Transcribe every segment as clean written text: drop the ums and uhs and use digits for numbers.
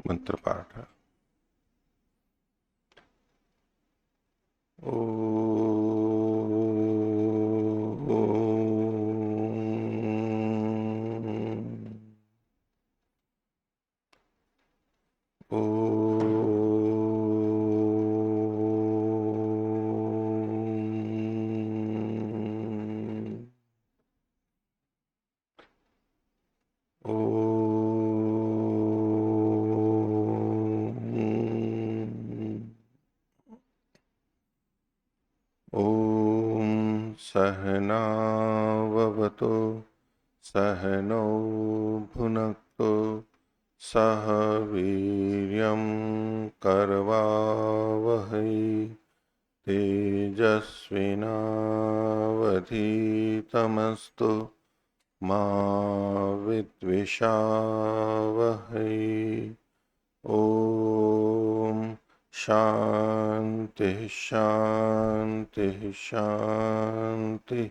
मंत्र पाठ है। ओ ॐ सहनाववतु सहनौ भुनक्तु सह वीर्यं करवावहै तेजस्विनावधीतमस्तु मा विद्विषावहै। ॐ शांति शांति शांति।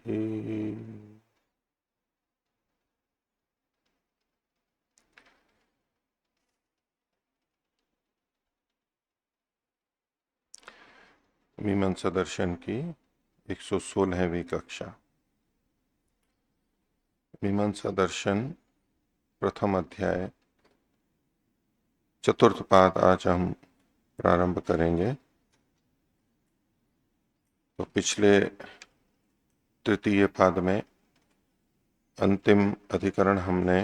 मीमांसा दर्शन की 116वीं कक्षा। मीमांसा दर्शन प्रथम अध्याय चतुर्थ पाद आज हम प्रारंभ करेंगे। तो पिछले तृतीय पाद में अंतिम अधिकरण हमने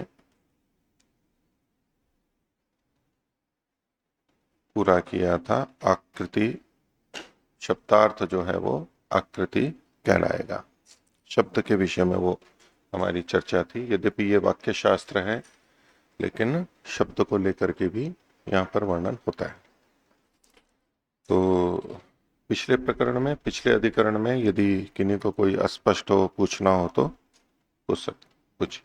पूरा किया था। आकृति शब्दार्थ जो है वो आकृति कहलाएगा। शब्द के विषय में वो हमारी चर्चा थी। यद्यपि ये वाक्य शास्त्र है लेकिन शब्द को लेकर के भी यहाँ पर वर्णन होता है। तो पिछले प्रकरण में, पिछले अधिकरण में यदि किन्हीं को कोई अस्पष्ट हो, पूछना हो तो पूछ सकते। कुछ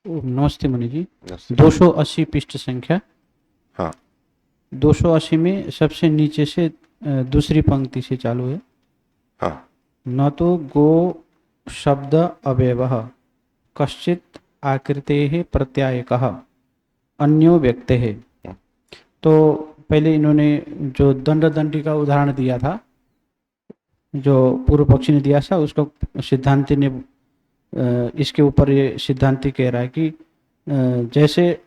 नमस्ते मुनि जी। 280 पृष्ठ संख्या। हाँ, 280 में सबसे नीचे से दूसरी पंक्ति से चालू है। हाँ, न तो गो शब्द अवयवः कश्चित आकृतेः प्रत्यायकः अन्यो व्यक्तेः। तो पहले इन्होंने जो दंड दंडी का उदाहरण दिया था, जो पूर्व पक्षी ने दिया था, उसको सिद्धांति ने इसके ऊपर ये सिद्धांति कह रहा है कि जैसे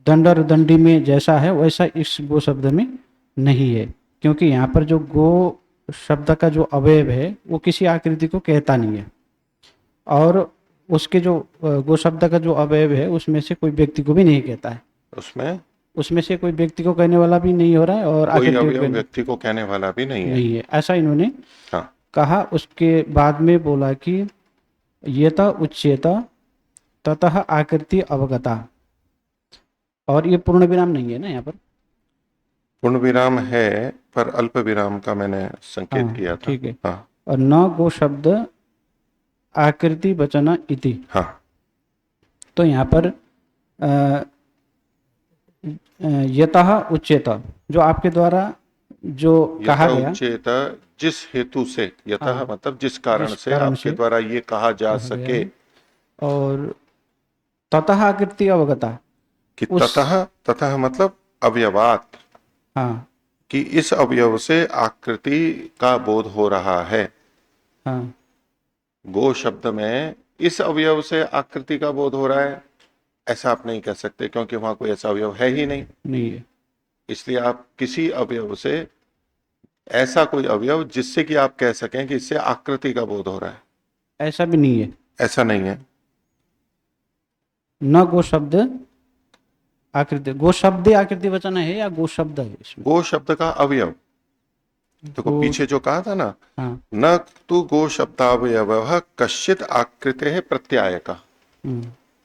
दंड और दंडी में जैसा है वैसा इस गो शब्द में नहीं है, क्योंकि यहाँ पर जो गो शब्द का जो अवयव है वो किसी आकृति को कहता नहीं है, और उसके जो गो शब्द का जो अवयव है उसमें से कोई व्यक्ति को भी नहीं कहता है। उसमें से कोई व्यक्ति को कहने वाला भी नहीं हो रहा है और कोई अवयव व्यक्ति को कहने वाला भी नहीं है। ऐसा इन्होंने हाँ, कहा। उसके बाद में बोला कि येत उच्येत ततः आकृति अवगता। और ये पूर्ण विराम नहीं है ना, यहाँ पर पूर्ण विराम है पर अल्प विराम का मैंने संकेत किया था। ठीक है। हाँ, और न गो शब्द आकृति वचन इति। हाँ, तो यहाँ पर यतः उच्येत जो आपके द्वारा जो कहा गया, उच्चेत जिस हेतु से, यतः मतलब जिस कारण से आपके द्वारा ये कहा जा सके। और ततः आकृति अवगता कि ततः मतलब अवयवात। हाँ, कि इस अवयव से आकृति का बोध हो रहा है। हाँ, गो शब्द में इस अवयव से आकृति का बोध हो रहा है ऐसा आप नहीं कह सकते, क्योंकि वहां कोई ऐसा अवयव है ही नहीं है। इसलिए आप किसी अवयव से, ऐसा कोई अवयव जिससे कि आप कह सकें कि इससे आकृति का बोध हो रहा है, ऐसा भी नहीं है। ऐसा नहीं है। न गो शब्द आकृति, गो शब्द आकृति वचन है या गो शब्द है इसमें? गो शब्द का अवयव। देखो पीछे जो कहा था ना, हाँ, न तु गो शब्दावयव कश्चित आकृते है प्रत्यायक।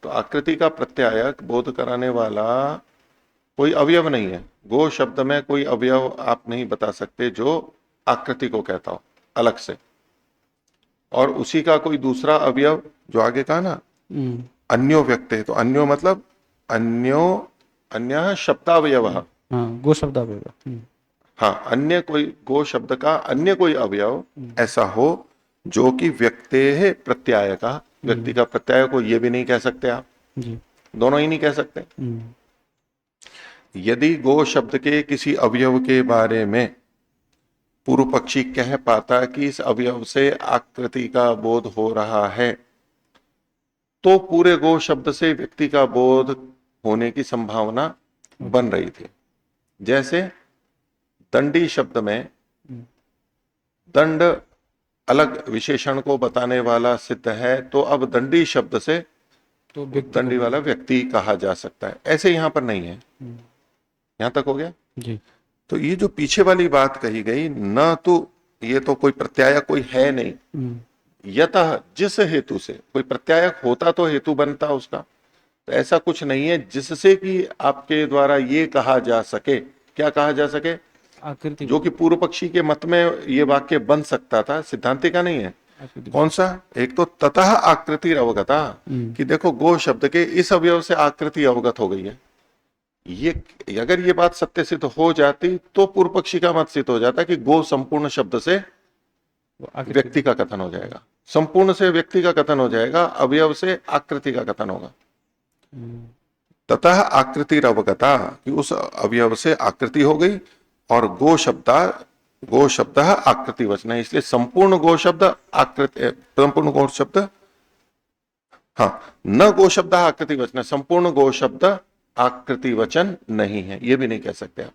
तो आकृति का प्रत्यायक, बोध कराने वाला कोई अवयव नहीं है। गो शब्द में कोई अवयव आप नहीं बता सकते जो आकृति को कहता हो अलग से। और उसी का कोई दूसरा अवयव जो आगे कहा ना, अन्यो व्यक्त है, तो अन्यो मतलब अन्य शब्दावयव। गो शब्दावयव। हाँ, अन्य कोई, गो शब्द का अन्य कोई अवयव ऐसा हो जो कि व्यक्ते है प्रत्याय का, व्यक्ति का प्रत्यय को, ये भी नहीं कह सकते आप, जी। दोनों ही नहीं कह सकते। यदि गो शब्द के किसी अवयव के बारे में पूर्व पक्षी कह पाता कि इस अवयव से आकृति का बोध हो रहा है, तो पूरे गो शब्द से व्यक्ति का बोध होने की संभावना बन रही थी। जैसे दंडी शब्द में दंड अलग विशेषण को बताने वाला सिद्ध है, तो अब दंडी शब्द से तो व्यक्ति दंडी वाला व्यक्ति कहा जा सकता है। ऐसे यहां पर नहीं है। यहां तक हो गया जी। तो ये जो पीछे वाली बात कही गई, न तो ये तो कोई प्रत्यायक कोई है नहीं, यतः जिस हेतु से, कोई प्रत्यायक होता तो हेतु बनता उसका, तो ऐसा कुछ नहीं है जिससे कि आपके द्वारा ये कहा जा सके। क्या कहा जा सके? आकृति जो कि पूर्व पक्षी के मत में ये वाक्य बन सकता था, सिद्धांति का नहीं है। कौन सा? एक तो ततः आकृति अवगता, कि देखो गो शब्द के इस अवयव से आकृति अवगत हो गई है। ये अगर ये बात सत्य सिद्ध हो जाती तो पूर्व पक्षी का मत सिद्ध हो जाता कि गो संपूर्ण शब्द से व्यक्ति का कथन हो जाएगा, संपूर्ण से व्यक्ति का कथन हो जाएगा, अवयव से आकृति का कथन होगा। ततः आकृति अवगता, कि उस अवयव से आकृति हो गई, और गो शब्द आकृति वचन है, इसलिए संपूर्ण गो शब्द आकृति, संपूर्ण गो शब्द, हाँ, न गो शब्द आकृति वचन, संपूर्ण गो शब्द आकृति वचन नहीं है, ये भी नहीं कह सकते आप।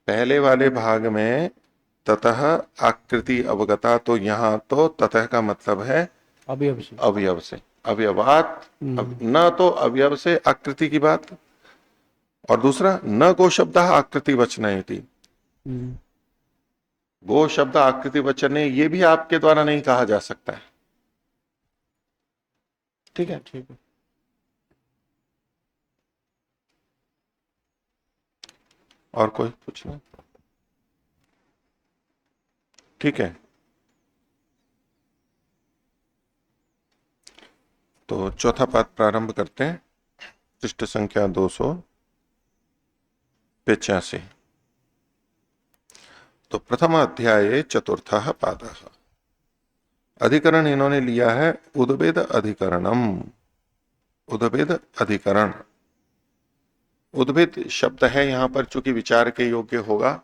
पहले वाले भाग में ततः आकृति अवगता, तो यहां तो ततः का मतलब है अवयव से, अवयवात, न तो अवयव से आकृति की बात, और दूसरा न गो शब्द आकृति वचन थी। गो शब्द आकृति वचन, ये भी आपके द्वारा नहीं कहा जा सकता है। ठीक है, ठीक है। और कोई पूछना? ठीक है, तो चौथा पाठ प्रारंभ करते हैं। पृष्ठ संख्या 285। तो प्रथम अध्याय चतुर्थ पाद। अधिकरण इन्होंने लिया है उद्भेद अधिकरणम, उद्भेद अधिकरण। उद्भिद शब्द है यहां पर, चूंकि विचार के योग्य होगा,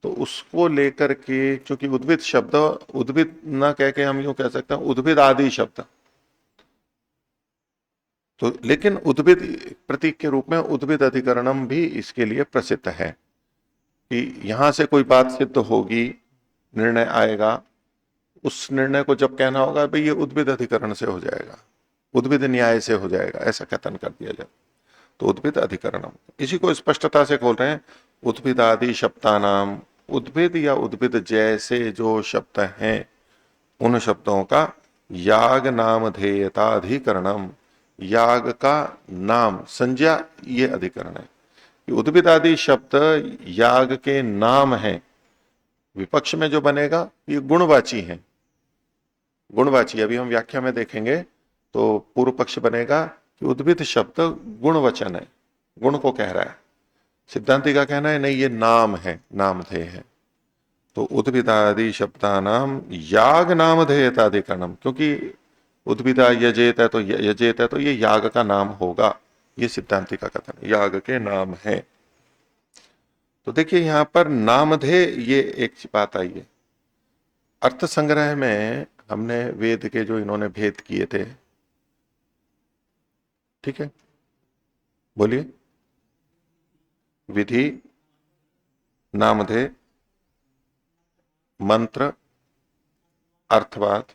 तो उसको लेकर के, चूंकि उद्भिद शब्द, उद्भिद ना कह के हम यूं कह सकते हैं उद्भिद आदि शब्द, तो लेकिन उद्भिद प्रतीक के रूप में उद्भिद अधिकरणम भी इसके लिए प्रसिद्ध है, कि यहां से कोई बात सिद्ध होगी, निर्णय आएगा, उस निर्णय को जब कहना होगा भाई ये उद्भिद अधिकरण से हो जाएगा, उद्भिद न्याय से हो जाएगा, ऐसा कथन कर दिया जाए, तो उद्भिद अधिकरणम। इसी को स्पष्टता से खोल रहे हैं, उद्भिद आदि शब्दानाम, उद्भिद या उद्भिद जैसे जो शब्द हैं उन शब्दों का याग नामधेयता अधिकरणम, याग का नाम संज्ञा ये अधिकरण है। उद्भिद आदि शब्द याग के नाम हैं, विपक्ष में जो बनेगा ये गुणवाची है, गुणवाची। अभी हम व्याख्या में देखेंगे तो पूर्व पक्ष बनेगा कि उद्भिद शब्द गुणवचन है, गुण को कह रहा है। सिद्धांति का कहना है नहीं, ये नाम है, नामधेय है। तो उद्भिदादि शब्दानाम याग नामधेयताधिकरणम, क्योंकि उद्भिदा यजेत है, तो यजेत है तो ये याग का नाम होगा, ये सिद्धांति का कथन, याग के नाम है। तो देखिए यहां पर नामधेय, ये एक बात आई है। अर्थ संग्रह में हमने वेद के जो इन्होंने भेद किए थे, ठीक है, बोलिए, विधि, नामधेय, मंत्र, अर्थवाद,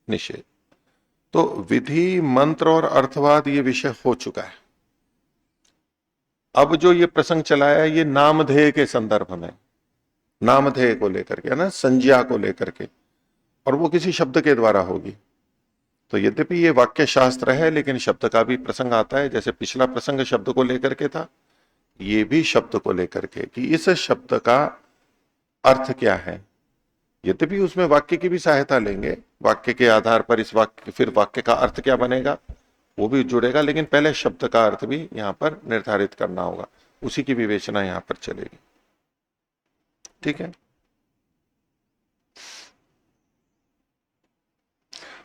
निषेध। तो विधि, मंत्र और अर्थवाद ये विषय हो चुका है। अब जो ये प्रसंग चलाया है ये नामधेय के संदर्भ में, नामधेय को लेकर के, है ना, संज्ञा को लेकर के, और वो किसी शब्द के द्वारा होगी। तो यद्यपि ये वाक्य शास्त्र है, लेकिन शब्द का भी प्रसंग आता है। जैसे पिछला प्रसंग शब्द को लेकर के था, ये भी शब्द को लेकर के, कि इस शब्द का अर्थ क्या है। यद्यपि उसमें वाक्य की भी सहायता लेंगे, वाक्य के आधार पर इस वाक्य, फिर वाक्य का अर्थ क्या बनेगा वो भी जुड़ेगा, लेकिन पहले शब्द का अर्थ भी यहां पर निर्धारित करना होगा, उसी की विवेचना यहां पर चलेगी। ठीक है,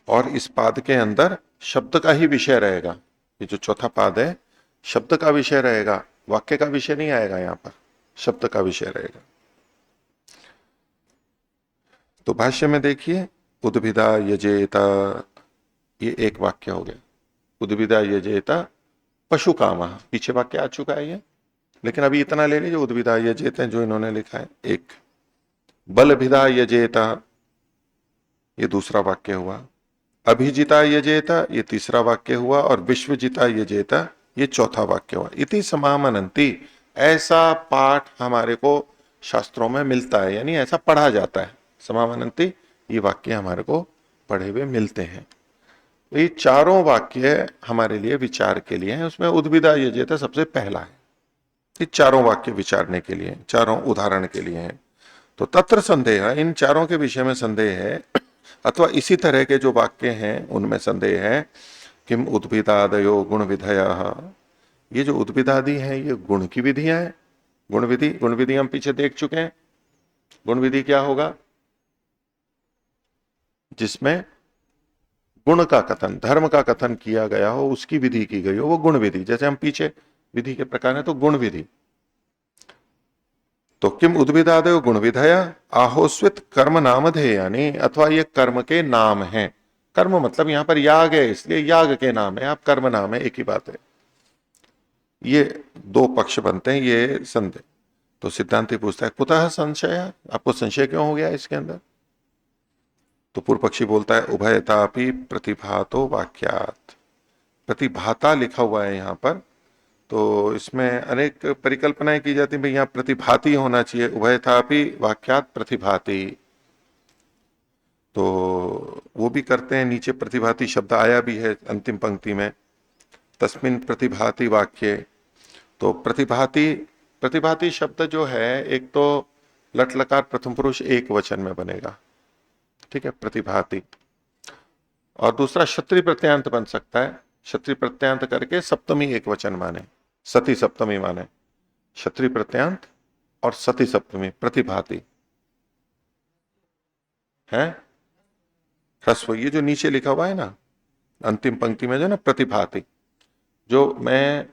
और इस पाद के अंदर शब्द का ही विषय रहेगा। ये जो चौथा पाद है शब्द का विषय रहेगा, वाक्य का विषय नहीं आएगा, यहां पर शब्द का विषय रहेगा। तो भाष्य में देखिए, उद्भिदा यजेता, ये एक वाक्य हो गया। उद्भिदा यजेता पशु काम, पीछे वाक्य आ चुका है ये, लेकिन अभी इतना ले लीजिए, उद्भिदा यजेता जो इन्होंने लिखा है एक। बलभिदा यजेता, ये दूसरा वाक्य हुआ। अभिजिता यजेता, ये तीसरा वाक्य हुआ। और विश्वजिता यजेता, ये चौथा वाक्य हुआ। इति समामनंती, ऐसा पाठ हमारे को शास्त्रों में मिलता है, यानी ऐसा पढ़ा जाता है। समामनंती, ये वाक्य हमारे को पढ़े हुए मिलते हैं। ये चारों वाक्य हमारे लिए विचार के लिए हैं। उसमें उद्भिदा यजेता सबसे पहला है। ये चारों वाक्य विचारने के लिए, चारों उदाहरण के लिए हैं। तो तत्र संदेह, इन चारों के विषय में संदेह है, अथवा इसी तरह के जो वाक्य हैं उनमें संदेह है। किम उद्भिदादयो गुण विधय, ये जो उद्भिदादि है ये गुण की विधियां हैं। गुण विधि, गुण विधि हम पीछे देख चुके हैं। गुण विधि क्या होगा? जिसमें गुण का कथन, धर्म का कथन किया गया हो, उसकी विधि की गई हो, वो गुण विधि। जैसे हम पीछे विधि के प्रकार है तो गुण विधि। तो किम उद्भिदादयो गुण विधय आहोस्वित कर्म नामधेय, यानी अथवा ये कर्म के नाम हैं। कर्म मतलब यहां पर याग है, इसलिए याग के नाम है, आप कर्म नाम है, एक ही बात है। ये दो पक्ष बनते हैं, ये संदेह। तो सिद्धांति पूछता है कुतः संशय, आपको संशय क्यों हो गया इसके अंदर? तो पूर्व पक्षी बोलता है उभयतापि प्रतिभातो वाक्यात। प्रतिभाता लिखा हुआ है यहां पर, तो इसमें अनेक परिकल्पनाएं की जाती है। भाई यहां प्रतिभाती होना चाहिए, उभयतापि वाक्यात प्रतिभाती, तो वो भी करते हैं। नीचे प्रतिभाती शब्द आया भी है अंतिम पंक्ति में, तस्मिन प्रतिभाती वाक्य। तो प्रतिभाती, प्रतिभाती शब्द जो है, एक तो लट लकार प्रथम पुरुष एक वचन में बनेगा, ठीक है, प्रतिभाती। और दूसरा क्षत्रिय प्रत्यांत बन सकता है, क्षत्रिय प्रत्यांत करके सप्तमी एक वचन माने, सती सप्तमी माने, क्षत्रिय प्रत्यांत और सती सप्तमी, प्रतिभाती है। ह्रस्व, ये जो नीचे लिखा हुआ है ना अंतिम पंक्ति में, जो ना प्रतिभाती, जो मैं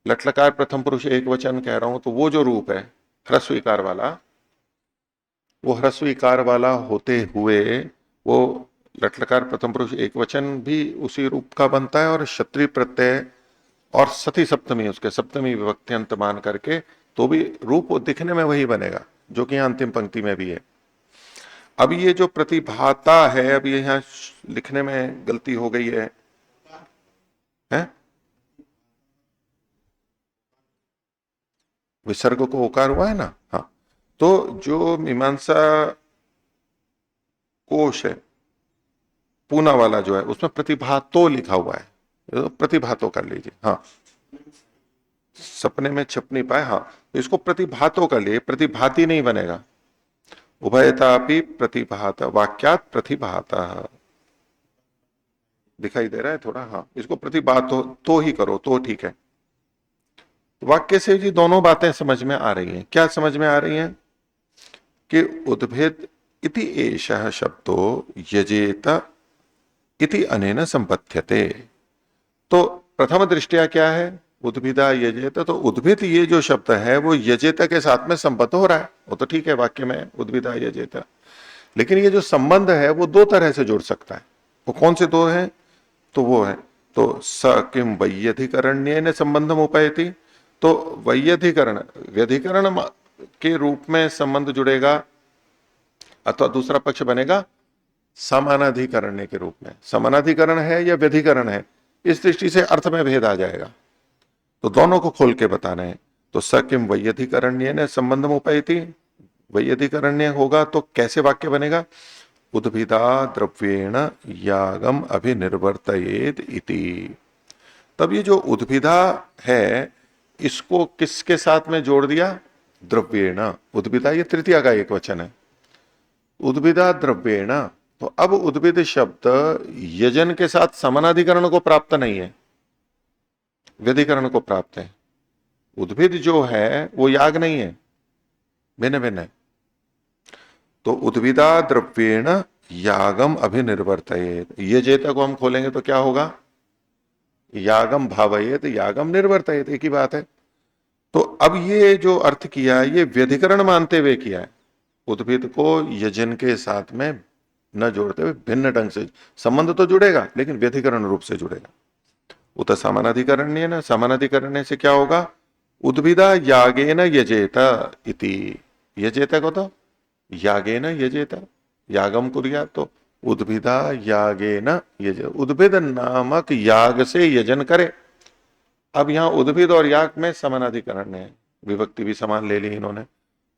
लटलकार प्रथम पुरुष एक वचन कह रहा हूं, तो वो जो रूप है ह्रस्व इकार वाला, वो ह्रस्व इकार वाला होते हुए वो लटलकार प्रथम पुरुष एक वचन भी उसी रूप का बनता है, और क्षत्रिय प्रत्यय और सती सप्तमी, उसके सप्तमी विभक्ति अंत मान करके, तो भी रूप दिखने में वही बनेगा जो कि यहां अंतिम पंक्ति में भी है। अब ये जो प्रतिभाता है, अब ये यहां लिखने में गलती हो गई है, विसर्ग को ओकार हुआ है ना, हाँ। तो जो मीमांसा कोश है पूना वाला जो है, उसमें प्रतिभातो लिखा हुआ है, तो प्रतिभातो कर लीजिए, हाँ। सपने में छप नहीं पाए, हाँ, तो इसको प्रतिभातो कर लिए, प्रतिभाती नहीं बनेगा। उभयतापि प्रतिभाता वाक्यात प्रतिभाता, दिखाई दे रहा है थोड़ा, हाँ, इसको प्रतिभातो तो ही करो तो ठीक है। वाक्य से जी दोनों बातें समझ में आ रही हैं। क्या समझ में आ रही हैं? कि उद्भिद इति एषः शब्दो यजेत इति अनेन संपद्यते। तो प्रथम दृष्टया क्या है? उद्भिदा यजेत, तो उद्भिद ये जो शब्द है वो यजेत के साथ में संबद्ध हो रहा है, वो तो ठीक है वाक्य में उद्भिदा यजेत। लेकिन ये जो संबंध है वो दो तरह से जुड़ सकता है। वो कौन से दो हैं? तो वो है, तो स किम वैयधिकरण्येन संबंधम उपैति, तो वैयधिकरण, व्यधिकरण के रूप में संबंध जुड़ेगा, अथवा दूसरा पक्ष बनेगा समानाधिकरण के रूप में। समानाधिकरण है या व्यधिकरण है, इस दृष्टि से अर्थ में भेद आ जाएगा, तो दोनों को खोल के बताना है। तो स किम वैयधिकरण्येन संबंधम उपैति, वैयधिकरण्य होगा तो कैसे वाक्य बनेगा? उद्भिदा द्रव्येण यागम अभिनिर्वर्तयेत इति। तब ये जो उद्भिदा है, इसको किसके साथ में जोड़ दिया? द्रव्येण। उद्भिदा ये तृतीया का एक वचन है, उद्भिदा द्रव्येण। तो अब उद्भिद शब्द यजन के साथ समानाधिकरण को प्राप्त नहीं है, व्यधिकरण को प्राप्त है। उद्भिद जो है वो याग नहीं है, भिन्न भिन्न है। तो उद्भिदा द्रव्येण यागम अभिनिर्वर्तयेत। यजेत को हम खोलेंगे तो क्या होगा? यागम भावयेत यागम निर्वर्तयेत, एक ही बात है। तो अब ये जो अर्थ किया है ये व्यधिकरण मानते हुए किया है। उद्भिद को यजन के साथ में न जोड़ते हुए भिन्न ढंग से, संबंध तो जुड़ेगा लेकिन व्यधिकरण रूप से जुड़ेगा। उत समानाधिकरण्य न, समानाधिकरण्य से क्या होगा? उद्भिदा यागेन यजेत इति। यजेत को तो यागेन यजेत, यागम कुर्यात, तो उद्भिदा यागेन यजेत, उद्भिद नामक याग से यजन करे। अब यहां उद्भिद और याग में समानाधिकरण है, विभक्ति भी समान ले ली इन्होंने।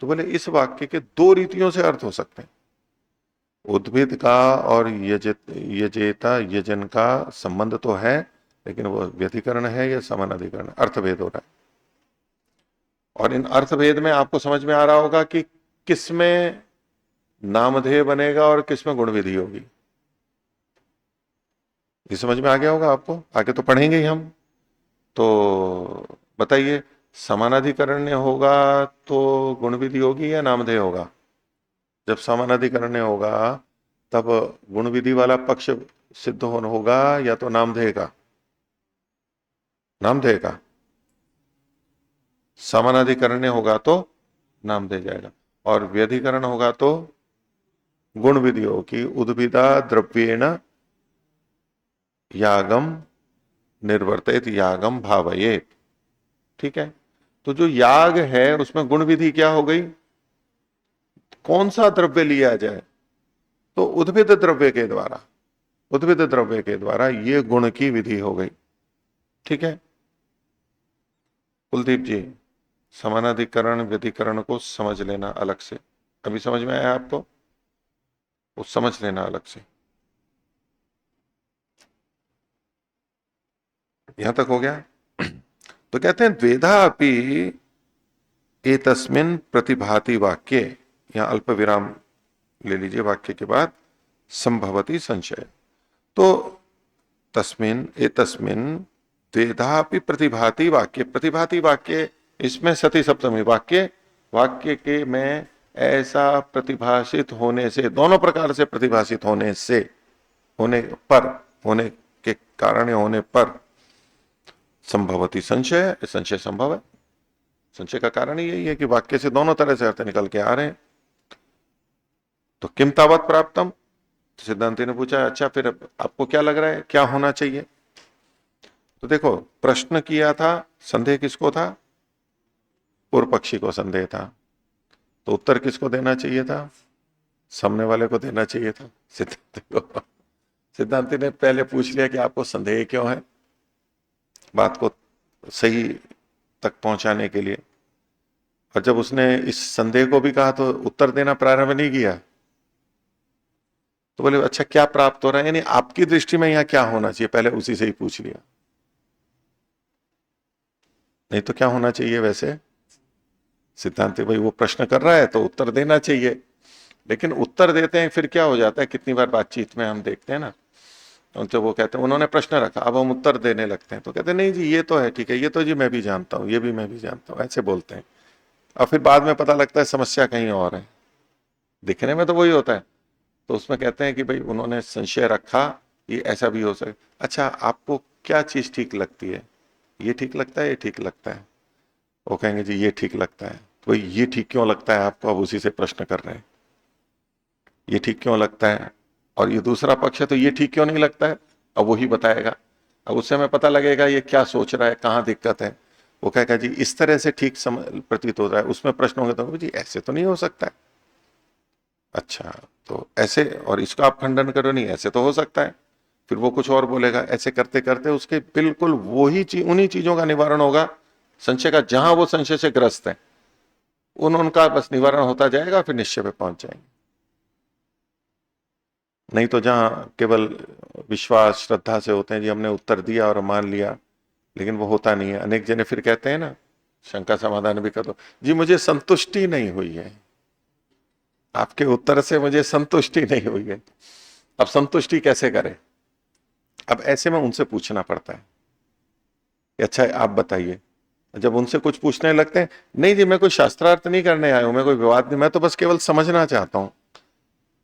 तो बोले इस वाक्य के दो रीतियों से अर्थ हो सकते हैं। उद्भिद का और यजेता यजन का संबंध तो है, लेकिन वो व्यधिकरण है या समानाधिकरण, अर्थभेद हो रहा है। और इन अर्थभेद में आपको समझ में आ रहा होगा कि किसमें नामधेय बनेगा और किसमें गुण विधि होगी। ये समझ में आ गया होगा आपको, आगे तो पढ़ेंगे ही हम। तो बताइए, समानाधिकरण्य होगा तो गुण विधि होगी या नामधेय होगा? जब समानाधिकरण्य होगा तब गुण विधि वाला पक्ष सिद्ध होगा या तो नामधेय का? नामधेय का। समानाधिकरण्य होगा तो नामधेय जाएगा, और व्यधिकरण होगा तो गुण विधि होगी। उद्भिदा द्रव्येण यागम निर्वर्तित यागम भावयेत। ठीक है, तो जो याग है उसमें गुण विधि क्या हो गई? कौन सा द्रव्य लिया जाए? तो उद्भिद द्रव्य के द्वारा, उद्भिद द्रव्य के द्वारा ये गुण की विधि हो गई। ठीक है कुलदीप जी, समानाधिकरण व्यधिकरण को समझ लेना अलग से। अभी समझ में आया आपको? वो समझ लेना अलग से। यहां तक हो गया। तो कहते हैं द्वेधा अपि एतस्मिन् प्रतिभाति वाक्ये, यहां अल्प विराम ले लीजिए वाक्य के बाद, संभवती संशय। तो तस्मिन एतस्मिन् द्वेधा अपि प्रतिभाति वाक्य, प्रतिभाति वाक्य, इसमें सती सप्तमी वाक्य, वाक्य के में ऐसा प्रतिभाषित होने से, दोनों प्रकार से प्रतिभाषित होने से, होने पर, होने के कारण या होने पर संभवती संशय, संशय संभव है। संशय का कारण यही है कि वाक्य से दोनों तरह से अर्थ निकल के आ रहे हैं। तो किम तावत प्राप्तम, सिद्धांति ने पूछा अच्छा फिर आपको क्या लग रहा है क्या होना चाहिए? तो देखो, प्रश्न किया था, संदेह किसको था? पूर्व पक्षी को संदेह था। तो उत्तर किसको देना चाहिए था? सामने वाले को देना चाहिए था, सिद्धांति को। सिद्धांति ने पहले पूछ लिया कि आपको संदेह क्यों है, बात को सही तक पहुंचाने के लिए। और जब उसने इस संदेह को भी कहा तो उत्तर देना प्रारंभ नहीं किया। तो बोले अच्छा क्या प्राप्त हो रहा है, यानी आपकी दृष्टि में यहां क्या होना चाहिए, पहले उसी से ही पूछ लिया। नहीं तो क्या होना चाहिए वैसे? सिद्धांत भाई वो प्रश्न कर रहा है तो उत्तर देना चाहिए, लेकिन उत्तर देते हैं फिर क्या हो जाता है, कितनी बार बातचीत में हम देखते हैं ना, तो वो कहते हैं उन्होंने प्रश्न रखा अब हम उत्तर देने लगते हैं, तो कहते हैं नहीं जी ये तो है, ठीक है ये तो जी मैं भी जानता हूं, ये भी मैं भी जानता हूं, ऐसे बोलते हैं। और फिर बाद में पता लगता है समस्या कहीं और है, दिखने में तो वही होता है। तो उसमें कहते हैं कि भाई उन्होंने संशय रखा, ये ऐसा भी हो सकता। अच्छा आपको क्या चीज ठीक लगती है, ये ठीक लगता है, ये ठीक लगता है? वो कहेंगे जी ये ठीक लगता है। तो ये ठीक क्यों लगता है आपको, अब उसी से प्रश्न कर रहे हैं, ये ठीक क्यों लगता है? और ये दूसरा पक्ष है तो ये ठीक क्यों नहीं लगता है, अब वही बताएगा। अब उससे हमें पता लगेगा ये क्या सोच रहा है, कहाँ दिक्कत है। वो कहेगा जी इस तरह से ठीक प्रतीत हो रहा है, उसमें प्रश्न होंगे तो जी ऐसे तो नहीं हो सकता है। अच्छा तो ऐसे, और इसका आप खंडन करो, नहीं ऐसे तो हो सकता है। फिर वो कुछ और बोलेगा, ऐसे करते करते उसके बिल्कुल वही चीज, उन्हीं चीजों का निवारण होगा संशय का, जहां वो संशय से ग्रस्त है उनका बस निवारण होता जाएगा, फिर निश्चय पे पहुंच जाएंगे। नहीं तो जहां केवल विश्वास श्रद्धा से होते हैं जी हमने उत्तर दिया और मान लिया, लेकिन वो होता नहीं है। अनेक जने फिर कहते हैं ना, शंका समाधान भी कर दो, जी मुझे संतुष्टि नहीं हुई है, आपके उत्तर से मुझे संतुष्टि नहीं हुई है, अब संतुष्टि कैसे करें? अब ऐसे में उनसे पूछना पड़ता है कि अच्छा आप बताइए। जब उनसे कुछ पूछने लगते हैं, नहीं जी मैं कोई शास्त्रार्थ नहीं करने आया हूं, मैं कोई विवाद नहीं, मैं तो बस केवल समझना चाहता हूं,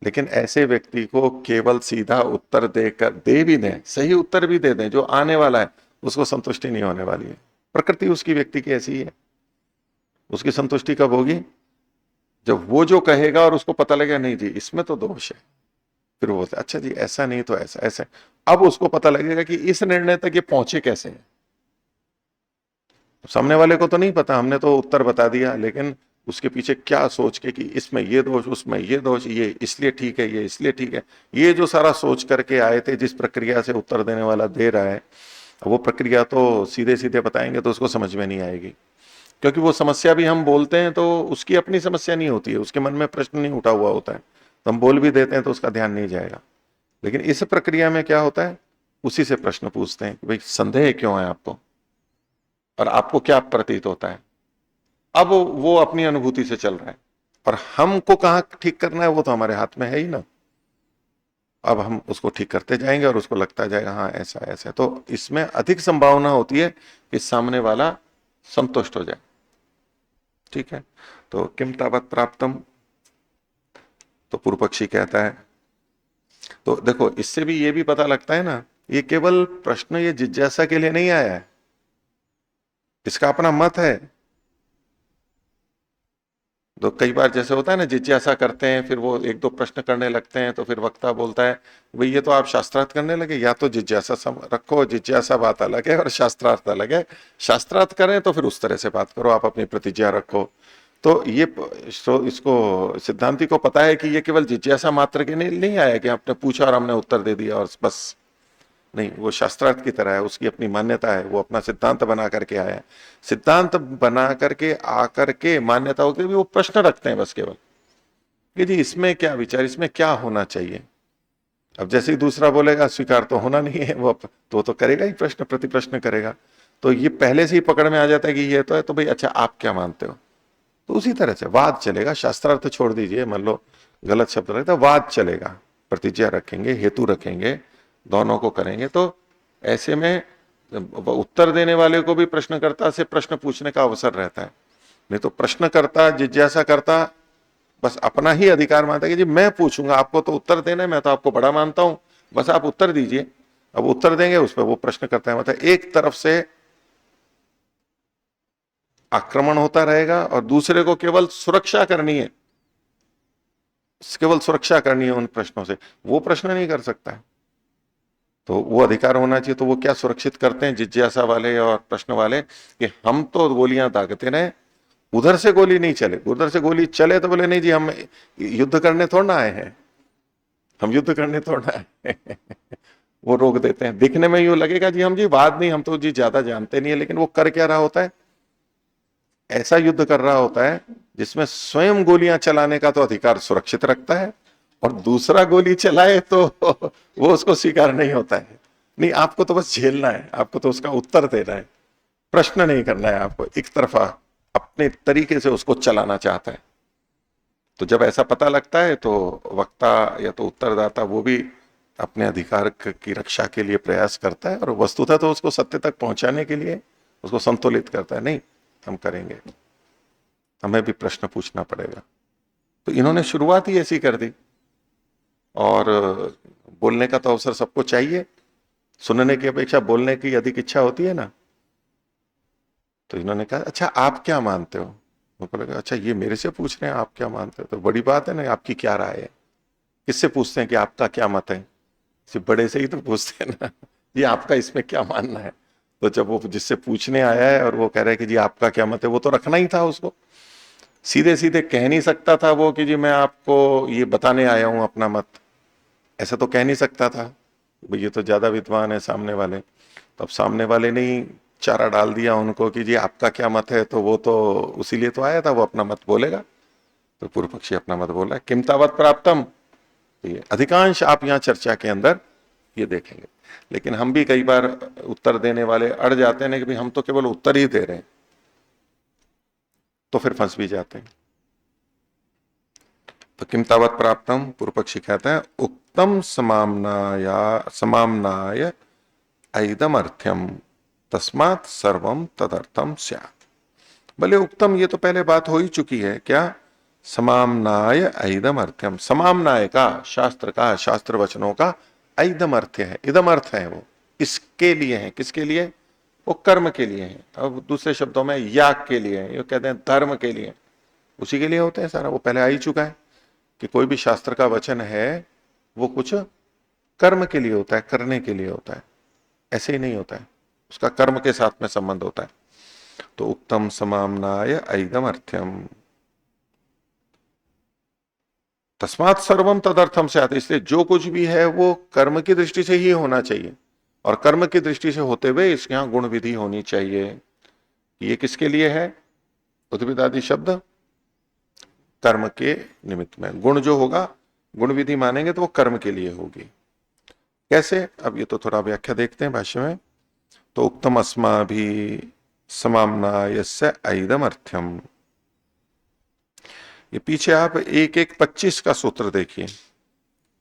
लेकिन ऐसे व्यक्ति को केवल सीधा उत्तर देकर दे भी दें, सही उत्तर भी दे दें, जो आने वाला है उसको संतुष्टि नहीं होने वाली है। प्रकृति उसकी व्यक्ति की ऐसी ही है। उसकी संतुष्टि कब होगी? जब वो जो कहेगा और उसको पता लगेगा नहीं जी इसमें तो दोष है, फिर वो बोलते अच्छा जी ऐसा नहीं तो ऐसा ऐसा। अब उसको पता लगेगा कि इस निर्णय तक ये पहुंचे कैसे हैं। सामने वाले को तो नहीं पता, हमने तो उत्तर बता दिया, लेकिन उसके पीछे क्या सोच के कि इसमें ये दोष, उसमें ये दोष, ये इसलिए ठीक है, ये इसलिए ठीक है, ये जो सारा सोच करके आए थे, जिस प्रक्रिया से उत्तर देने वाला दे रहा है, वो प्रक्रिया तो सीधे सीधे बताएंगे तो उसको समझ में नहीं आएगी। क्योंकि वो समस्या भी हम बोलते हैं तो उसकी अपनी समस्या नहीं होती है, उसके मन में प्रश्न नहीं उठा हुआ होता है, तो हम बोल भी देते हैं तो उसका ध्यान नहीं जाएगा। लेकिन इस प्रक्रिया में क्या होता है, उसी से प्रश्न पूछते हैं कि भाई संदेह क्यों है आपको, और आपको क्या प्रतीत होता है। अब वो अपनी अनुभूति से चल रहा है, और हमको कहाँ ठीक करना है वो तो हमारे हाथ में है ही ना। अब हम उसको ठीक करते जाएंगे और उसको लगता जाएगा हाँ ऐसा ऐसा, तो इसमें अधिक संभावना होती है कि सामने वाला संतुष्ट हो जाए। ठीक है, तो किम तावत प्राप्तम, तो पूर्व पक्षी कहता है। तो देखो इससे भी ये भी पता लगता है ना, ये केवल प्रश्न ये जिज्ञासा के लिए नहीं आया है, इसका अपना मत है। तो कई बार जैसे होता है ना, जिज्ञासा करते हैं फिर वो एक दो प्रश्न करने लगते हैं, तो फिर वक्ता बोलता है भाई ये तो आप शास्त्रार्थ करने लगे, या तो जिज्ञासा रखो, जिज्ञासा बात अलग है और शास्त्रार्थ अलग है। शास्त्रार्थ करें तो फिर उस तरह से बात करो, आप अपनी प्रतिज्ञा रखो। तो ये इसको सिद्धांति को पता है कि ये केवल जिज्ञासा मात्र के नहीं आया कि आपने पूछा और हमने उत्तर दे दिया और बस, नहीं, वो शास्त्रार्थ की तरह है, उसकी अपनी मान्यता है, वो अपना सिद्धांत बना करके आया है। सिद्धांत बना करके आकर के मान्यता होती है, वो प्रश्न रखते हैं बस केवल कि जी इसमें क्या विचार, इसमें क्या होना चाहिए। अब जैसे ही दूसरा बोलेगा स्वीकार तो होना नहीं है, वो तो करेगा ही, प्रश्न प्रति प्रश्न करेगा। तो ये पहले से ही पकड़ में आ जाता है कि ये तो है, तो भाई अच्छा आप क्या मानते हो। तो उसी तरह से वाद चलेगा, शास्त्रार्थ छोड़ दीजिए, मान लो गलत शब्द रहता, वाद चलेगा, प्रतिज्ञा रखेंगे, हेतु रखेंगे, दोनों को करेंगे। तो ऐसे में उत्तर देने वाले को भी प्रश्नकर्ता से प्रश्न पूछने का अवसर रहता है। नहीं तो प्रश्नकर्ता जिज्ञासा करता बस अपना ही अधिकार मानता है कि जी मैं पूछूंगा, आपको तो उत्तर देना है, मैं तो आपको बड़ा मानता हूं, बस आप उत्तर दीजिए। अब उत्तर देंगे उस पर वो प्रश्न करता है, मतलब एक तरफ से आक्रमण होता रहेगा और दूसरे को केवल सुरक्षा करनी है, केवल सुरक्षा करनी है उन प्रश्नों से, वो प्रश्न नहीं कर सकता है। तो वो अधिकार होना चाहिए। तो वो क्या सुरक्षित करते हैं जिज्ञासा वाले और प्रश्न वाले, कि हम तो गोलियां दागते रहे, उधर से गोली नहीं चले, उधर से गोली चले तो बोले नहीं जी हम युद्ध करने थोड़ा ना आए हैं, हम युद्ध करने थोड़ा आए हैं। वो रोक देते हैं। दिखने में यूं लगेगा जी हम जी बात नहीं, हम तो जी ज्यादा जानते नहीं है, लेकिन वो कर क्या रहा होता है, ऐसा युद्ध कर रहा होता है जिसमें स्वयं गोलियां चलाने का तो अधिकार सुरक्षित रखता है, और दूसरा गोली चलाए तो वो उसको स्वीकार नहीं होता है। नहीं, आपको तो बस झेलना है, आपको तो उसका उत्तर देना है, प्रश्न नहीं करना है, आपको एक तरफा अपने तरीके से उसको चलाना चाहता है। तो जब ऐसा पता लगता है तो वक्ता या तो उत्तरदाता वो भी अपने अधिकार की रक्षा के लिए प्रयास करता है, और वस्तुतः तो उसको सत्य तक पहुंचाने के लिए उसको संतुलित करता है, नहीं हम करेंगे, हमें भी प्रश्न पूछना पड़ेगा। तो इन्होंने शुरुआत ही ऐसी कर दी, और बोलने का तो अवसर सबको चाहिए, सुनने की अपेक्षा बोलने की अधिक इच्छा होती है ना। तो इन्होंने कहा अच्छा आप क्या मानते हो, उनको लगा अच्छा ये मेरे से पूछ रहे हैं आप क्या मानते हो, तो बड़ी बात है ना, आपकी क्या राय है। किससे पूछते हैं कि आपका क्या मत है, सिर्फ बड़े से ही तो पूछते हैं ना, ये आपका इसमें क्या मानना है। तो जब वो जिससे पूछने आया है और वो कह रहा है कि जी आपका क्या मत है, वो तो रखना ही था उसको, सीधे सीधे कह नहीं सकता था वो कि जी मैं आपको ये बताने आया हूं अपना मत, ऐसा तो कह नहीं सकता था। भाई ये तो ज्यादा विद्वान है सामने वाले, तब सामने वाले ने ही चारा डाल दिया उनको कि जी आपका क्या मत है, तो वो तो उसी लिए तो आया था, वो अपना मत बोलेगा। तो पूर्व पक्षी अपना मत बोल रहा है, किम तावत प्राप्तम। तो ये अधिकांश आप यहाँ चर्चा के अंदर ये देखेंगे। लेकिन हम भी कई बार उत्तर देने वाले अड़ जाते हैं कि भाई हम तो केवल उत्तर ही दे रहे हैं, तो फिर फंस भी जाते हैं। तो किम तावत प्राप्तम, पूर्व पक्षी कहता है उत्तम समामनाय ऐदम अर्थ्यम तस्मात् सर्वम तदर्थम स्यात्। भले उत्तम, ये तो पहले बात हो ही चुकी है क्या, समामनाय ऐदम अर्थ्यम, समामनाय का, शास्त्र का, शास्त्र वचनों का ऐदम अर्थ है, इदम अर्थ है वो, इसके लिए है। किसके लिए? वो कर्म के लिए है। अब दूसरे शब्दों में याग के लिए है, ये कहते हैं धर्म के लिए, उसी के लिए होते हैं सारा। वो पहले आ ही चुका है कि कोई भी शास्त्र का वचन है वो कुछ कर्म के लिए होता है, करने के लिए होता है, ऐसे ही नहीं होता है, उसका कर्म के साथ में संबंध होता है। तो उक्तम समामनाय ऐदम अर्थ्यम, तस्मात् सर्वम तदर्थम से आते, इसलिए जो कुछ भी है वो कर्म की दृष्टि से ही होना चाहिए, और कर्म की दृष्टि से होते हुए इसके यहां गुण विधि होनी चाहिए। ये किसके लिए है? उद्भिद आदि शब्द कर्म के निमित्त में, गुण जो होगा, गुण विधि मानेंगे तो वो कर्म के लिए होगी। कैसे? अब ये तो थोड़ा व्याख्या देखते हैं भाष्य में। तो उक्तम अस्मा भी समामनायस्य ऐदम अर्थ्यम, ये पीछे आप 1:1:25 का सूत्र देखिए,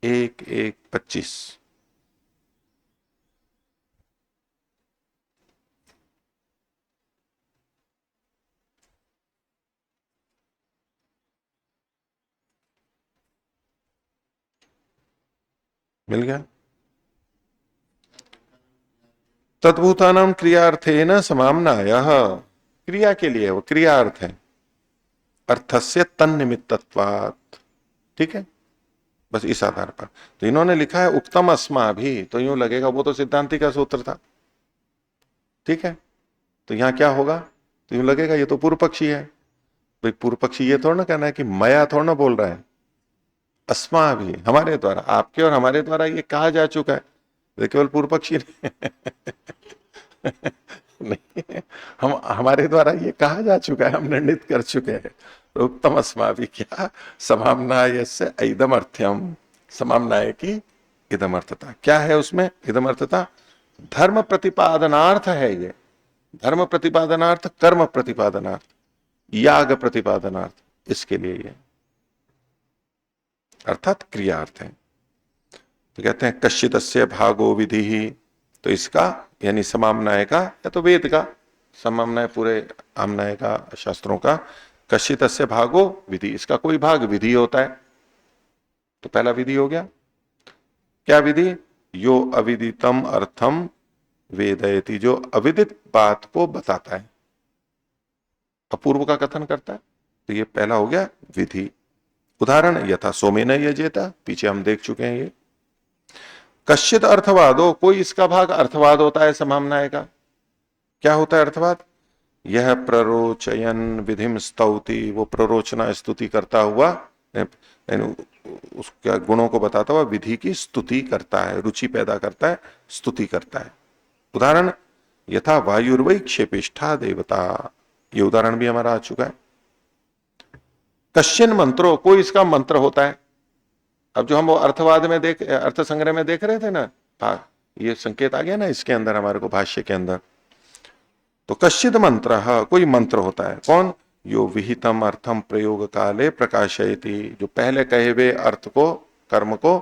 1:1:25। मिल गया? तद्भूतानाम क्रियार्थेन समामनायः, क्रिया के लिए, वो क्रिया अर्थ है, अर्थस्य तन्निमित्तत्वात्। ठीक है, बस इस आधार पर। तो इन्होंने लिखा है उक्तम अस्मा भी, तो यूं लगेगा वो तो सिद्धांति का सूत्र था। ठीक है, तो यहां क्या होगा? तो यूं लगेगा ये तो पूर्व पक्षी है। भाई पूर्व पक्षी ये थोड़ा ना कहना है कि मया थोड़ा ना बोल रहा है, अस्मा भी, हमारे द्वारा, आपके और हमारे द्वारा ये कहा जा चुका है। ये केवल पूर्व पक्षी नहीं है, हम हमारे द्वारा ये कहा जा चुका है, हम निर्णित कर चुके हैं। तो उत्तम अस्मा भी क्या, समामनाय से इदम अर्थ्यम, समामनाय की इदम अर्थता क्या है? उसमें इदम अर्थता धर्म प्रतिपादनार्थ है। ये धर्म प्रतिपादनार्थ, कर्म प्रतिपादनार्थ, याग प्रतिपादनार्थ, इसके लिए ये अर्थात क्रियार्थ है। तो कहते हैं कश्चिदस्य भागो विधि ही, तो इसका यानी समामनाय का या तो वेद का, समामनाय पूरे आमनाय का, शास्त्रों का, कश्चिदस्य भागो विधि, इसका कोई भाग विधि होता है। तो पहला विधि हो गया, क्या विधि? यो अविदितम अर्थम वेदयति, जो अविदित बात को बताता है, अपूर्व का कथन करता है, तो ये पहला हो गया विधि। उदाहरण यथा सोमेन यजेता, पीछे हम देख चुके हैं ये। कश्चित अर्थवादो, कोई इसका भाग अर्थवाद होता है समामनाय का। क्या होता है अर्थवाद? यह प्ररोचयन विधिम स्तौति, वो प्ररोचना स्तुति करता हुआ, उसके गुणों को बताता हुआ विधि की स्तुति करता है, रुचि पैदा करता है, स्तुति करता है। उदाहरण यथा वायुर्वै क्षेपिष्ठा देवता, ये उदाहरण भी हमारा आ चुका है। कश्चिन मंत्रो, कोई इसका मंत्र होता है। अब जो हम वो अर्थवाद में अर्थ संग्रह में देख रहे थे ना, ये संकेत आ गया ना इसके अंदर हमारे को, भाष्य के अंदर। तो कश्चिद मंत्र, कोई मंत्र होता है। कौन? यो विहितम अर्थम प्रयोग काले प्रकाशयति, जो पहले कहे हुए अर्थ को, कर्म को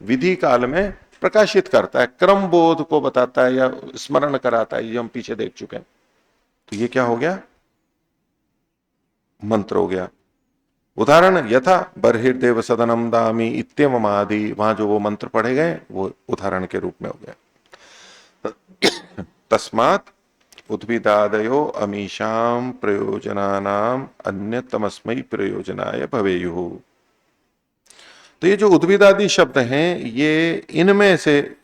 विधि काल में प्रकाशित करता है, क्रम बोध को बताता है या स्मरण कराता है, ये हम पीछे देख चुके हैं। तो ये क्या हो गया? मंत्र हो गया। उदाहरण यथा बर्हिर्देव सदनम दामी इत्यम आदि, वहां जो वो मंत्र पढ़े गए वो उदाहरण के रूप में हो गया। तस्मात् उद्भिदादयो अमीशाम प्रयोजनानाम अन्यतमस्मै प्रयोजनाय भवेयुः। तो ये जो उद्भिदादि शब्द हैं, ये इनमें से,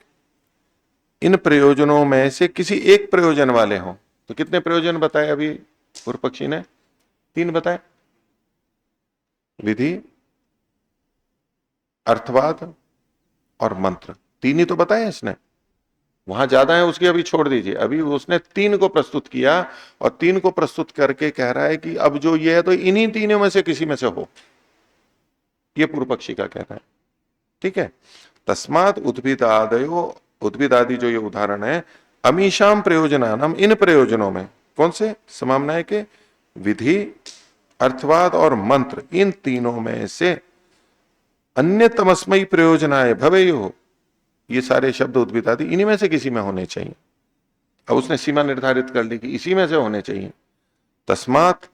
इन प्रयोजनों में से किसी एक प्रयोजन वाले हों। तो कितने प्रयोजन बताए अभी पूर्व पक्षी ने? 3 बताए, विधि, अर्थवाद और मंत्र। 3 ही तो बताए इसने, वहां ज्यादा है उसकी अभी छोड़ दीजिए। अभी उसने 3 को प्रस्तुत किया, और 3 को प्रस्तुत करके कह रहा है कि अब जो ये है तो इन्हीं तीनों में से किसी में से हो, ये पूर्व पक्षी का कहना है। ठीक है, तस्मात् उद्भिदादयो, उद्भिद आदि जो ये उदाहरण है, अमीशाम प्रयोजनानाम, इन प्रयोजनों में, कौन से? समामनाय के, विधि, अर्थवाद और मंत्र, इन तीनों में से अन्यतमस्मयी प्रयोजनाय भवेयुः, ये सारे शब्द उद्भिद आदि इन्हीं में से किसी में होने चाहिए। अब उसने सीमा निर्धारित कर ली कि इसी में से होने चाहिए। तस्मात्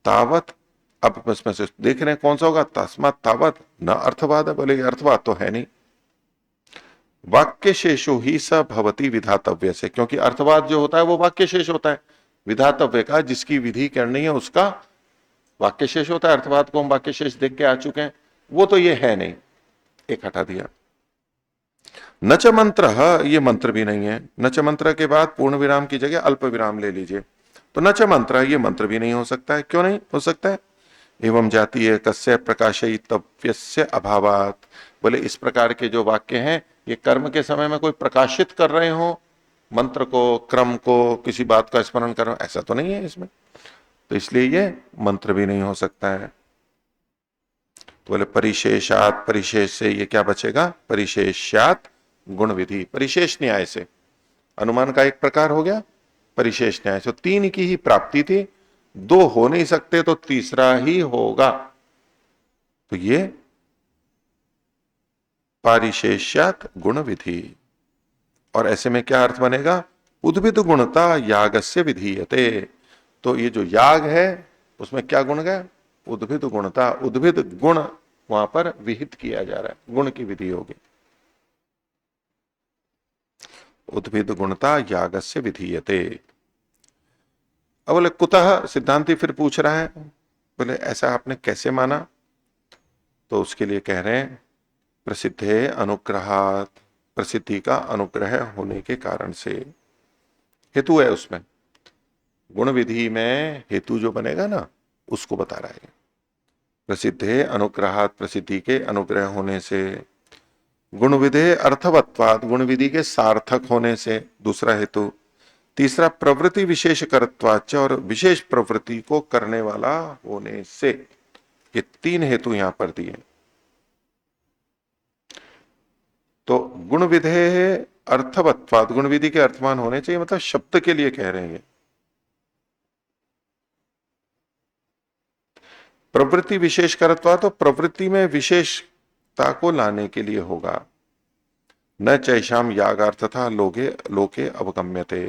तावत अब इसमें से देख रहे हैं कौन सा होगा, तस्मात् तावत् न अर्थवाद है। बोले अर्थवाद तो है नहीं। वाक्य शेषो ही स भवति विधातव्य से, क्योंकि अर्थवाद जो होता है वो वाक्य शेष होता है, विधातव्य का जिसकी विधि करनी है उसका वाक्य शेष होता है। अर्थवाद को हम वाक्य शेष देख के आ चुके हैं, वो तो ये है नहीं, एक हटा दिया। न च मंत्र, ये मंत्र भी नहीं है। न च मंत्र के बाद पूर्ण विराम की जगह अल्प विराम ले लीजिए, तो न च मंत्र, ये मंत्र भी नहीं हो सकता है। क्यों नहीं हो सकता है? एवं जातीय कस्य प्रकाशयितव्यस्य अभावात। बोले इस प्रकार के जो वाक्य हैं ये कर्म के समय में कोई प्रकाशित कर रहे हो मंत्र को, क्रम को, किसी बात का स्मरण कर रहे हो, ऐसा तो नहीं है इसमें, तो इसलिए ये मंत्र भी नहीं हो सकता है। तो बोले परिशेषात, परिशेष से ये क्या बचेगा, परिशेष्यात गुण विधि, परिशेष न्याय से अनुमान का एक प्रकार हो गया। परिशेष न्याय से तीन की ही प्राप्ति थी, दो हो नहीं सकते तो तीसरा ही होगा, तो ये पारिशेष्यात गुण विधि। और ऐसे में क्या अर्थ बनेगा, उद्भिद गुणता यागस्य विधीयते। तो ये जो याग है उसमें क्या गुण गया, उद्भिद गुणता, उद्भिद गुण वहां पर विहित किया जा रहा है, गुण की विधि होगी। उद्भिद गुणता यागस्य विधीयते। अब बोले कुतः, सिद्धांति फिर पूछ रहा है, बोले ऐसा आपने कैसे माना, तो उसके लिए कह रहे हैं प्रसिद्धे अनुग्रहात, प्रसिद्धि का अनुग्रह होने के कारण से। हेतु है उसमें, गुण विधि में हेतु जो बनेगा ना उसको बता रहा है। प्रसिद्धे अनुग्रहात, प्रसिद्धि के अनुग्रह होने से। गुण विधे अर्थवत्वाद, गुण विधि के सार्थक होने से, दूसरा हेतु। तीसरा प्रवृत्ति विशेष करत्वाच, और विशेष प्रवृत्ति को करने वाला होने से। ये तीन हेतु यहां पर दिए। तो गुण विधे अर्थवत्वाद, गुण विधि के अर्थवान होने चाहिए, मतलब शब्द के लिए कह रहे हैं। प्रवृत्ति विशेष करत्वा, तो प्रवृत्ति में विशेषता को लाने के लिए होगा। न चैशाम यागार्थथा लोके लोके अवगम्यते,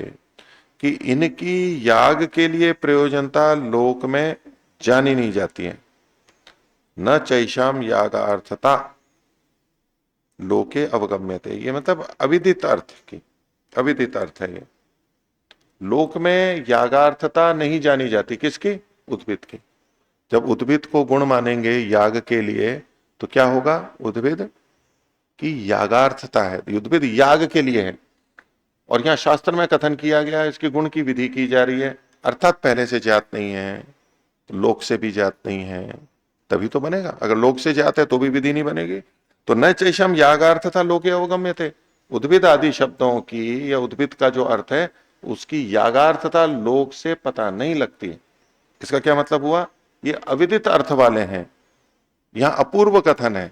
कि इनकी याग के लिए प्रयोजनता लोक में जानी नहीं जाती है। न चैशाम यागार्थता लोके अवगम्यते, ये मतलब अविदित अर्थ की, अविदित अर्थ है ये। लोक में यागार्थता नहीं जानी जाती, किसकी, उद्भिद की। जब उद्भिद को गुण मानेंगे याग के लिए तो क्या होगा, उद्भिद की यागार्थता है, उद्भिद याग के लिए है। और यहां शास्त्र में कथन किया गया, इसके गुण की विधि की जा रही है, अर्थात पहले से ज्ञात नहीं है, लोक से भी ज्ञात नहीं है, तभी तो बनेगा। अगर लोक से ज्ञात है तो भी विधि नहीं बनेगी। तो न चैशम यागार्थ था लोके अवगम्य थे, उद्भिद आदि शब्दों की या उद्भिद का जो अर्थ है उसकी यागार्थता लोक से पता नहीं लगती। इसका क्या मतलब हुआ, ये अविदित अर्थ वाले हैं, यहां अपूर्व कथन है।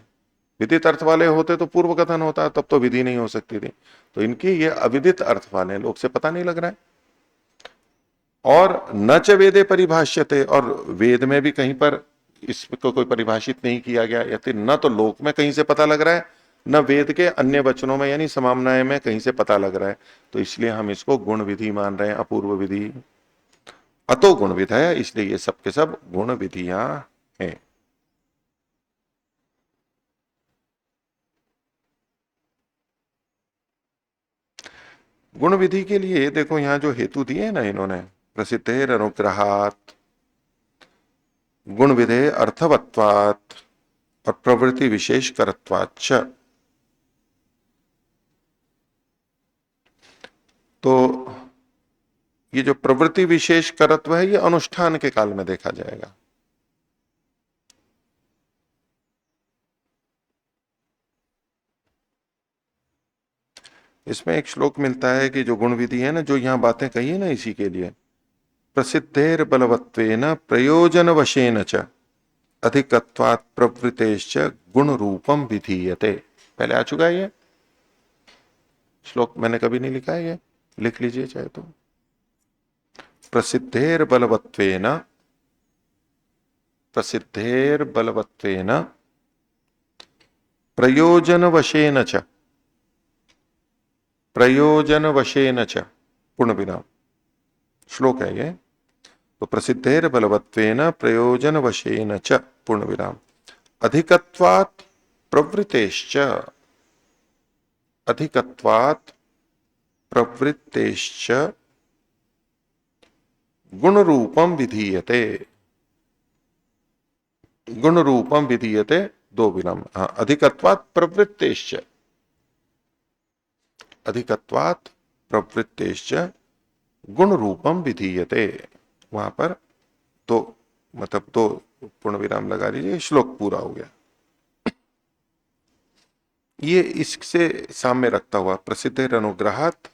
विदित अर्थ वाले होते तो पूर्व कथन होता, तब तो विधि नहीं हो सकती थी। तो इनकी ये अविदित अर्थ वाले लोग से पता नहीं लग रहा है। और न च वेदे परिभाष्यते, और वेद में भी कहीं पर इसको कोई परिभाषित नहीं किया गया, या फिर न तो लोक में कहीं से पता लग रहा है, न वेद के अन्य वचनों में यानी समामनाएं में कहीं से पता लग रहा है। तो इसलिए हम इसको गुण विधि मान रहे हैं, अपूर्व विधि। अतो गुण विध है, इसलिए ये सब के सब गुण विधियां हैं। गुण विधि के लिए देखो यहां जो हेतु दिए ना इन्होंने, प्रसिद्धेर अनुग्रहात, गुण विधे अर्थवत्वात् और प्रवृत्ति विशेष करत्वाच्च। तो ये जो प्रवृत्ति विशेष करत्व है ये अनुष्ठान के काल में देखा जाएगा। इसमें एक श्लोक मिलता है कि जो गुण विधि है ना, जो यहां बातें कही है ना इसी के लिए, प्रसिद्धेर बलवत्वेन प्रयोजन वशेन च अधिकत्वात् प्रवृतेश्च गुण रूपम विधीयते। पहले आ चुका है ये श्लोक, मैंने कभी नहीं लिखा है, ये लिख लीजिए चाहे तो। प्रसिद्धेर बलवत्वेन, प्रसिद्धेर बलवत्वेन प्रयोजन वशेन च, प्रयोजन वशेन च, पूर्ण विराम श्लोक है ये। तो प्रसिद्धेर बलवत्वेन प्रयोजन वशेन च पूर्ण विराम अधिकत्वात् प्रवृत्तेश्च अधिकत्वात् प्रवृत्तेश्च गुण रूपम विधीयते गुण रूपम विधीयते दो विराम हाँ अधिकत्वात् प्रवृत्तेश्च अधिकत्वात् प्रवृत्तेश्च गुण रूपम विधीयते वहां पर दो मतलब दो पूर्ण विराम लगा लीजिए श्लोक पूरा हो गया। ये इससे साम्य रखता हुआ प्रसिद्धेर अनुग्रहात्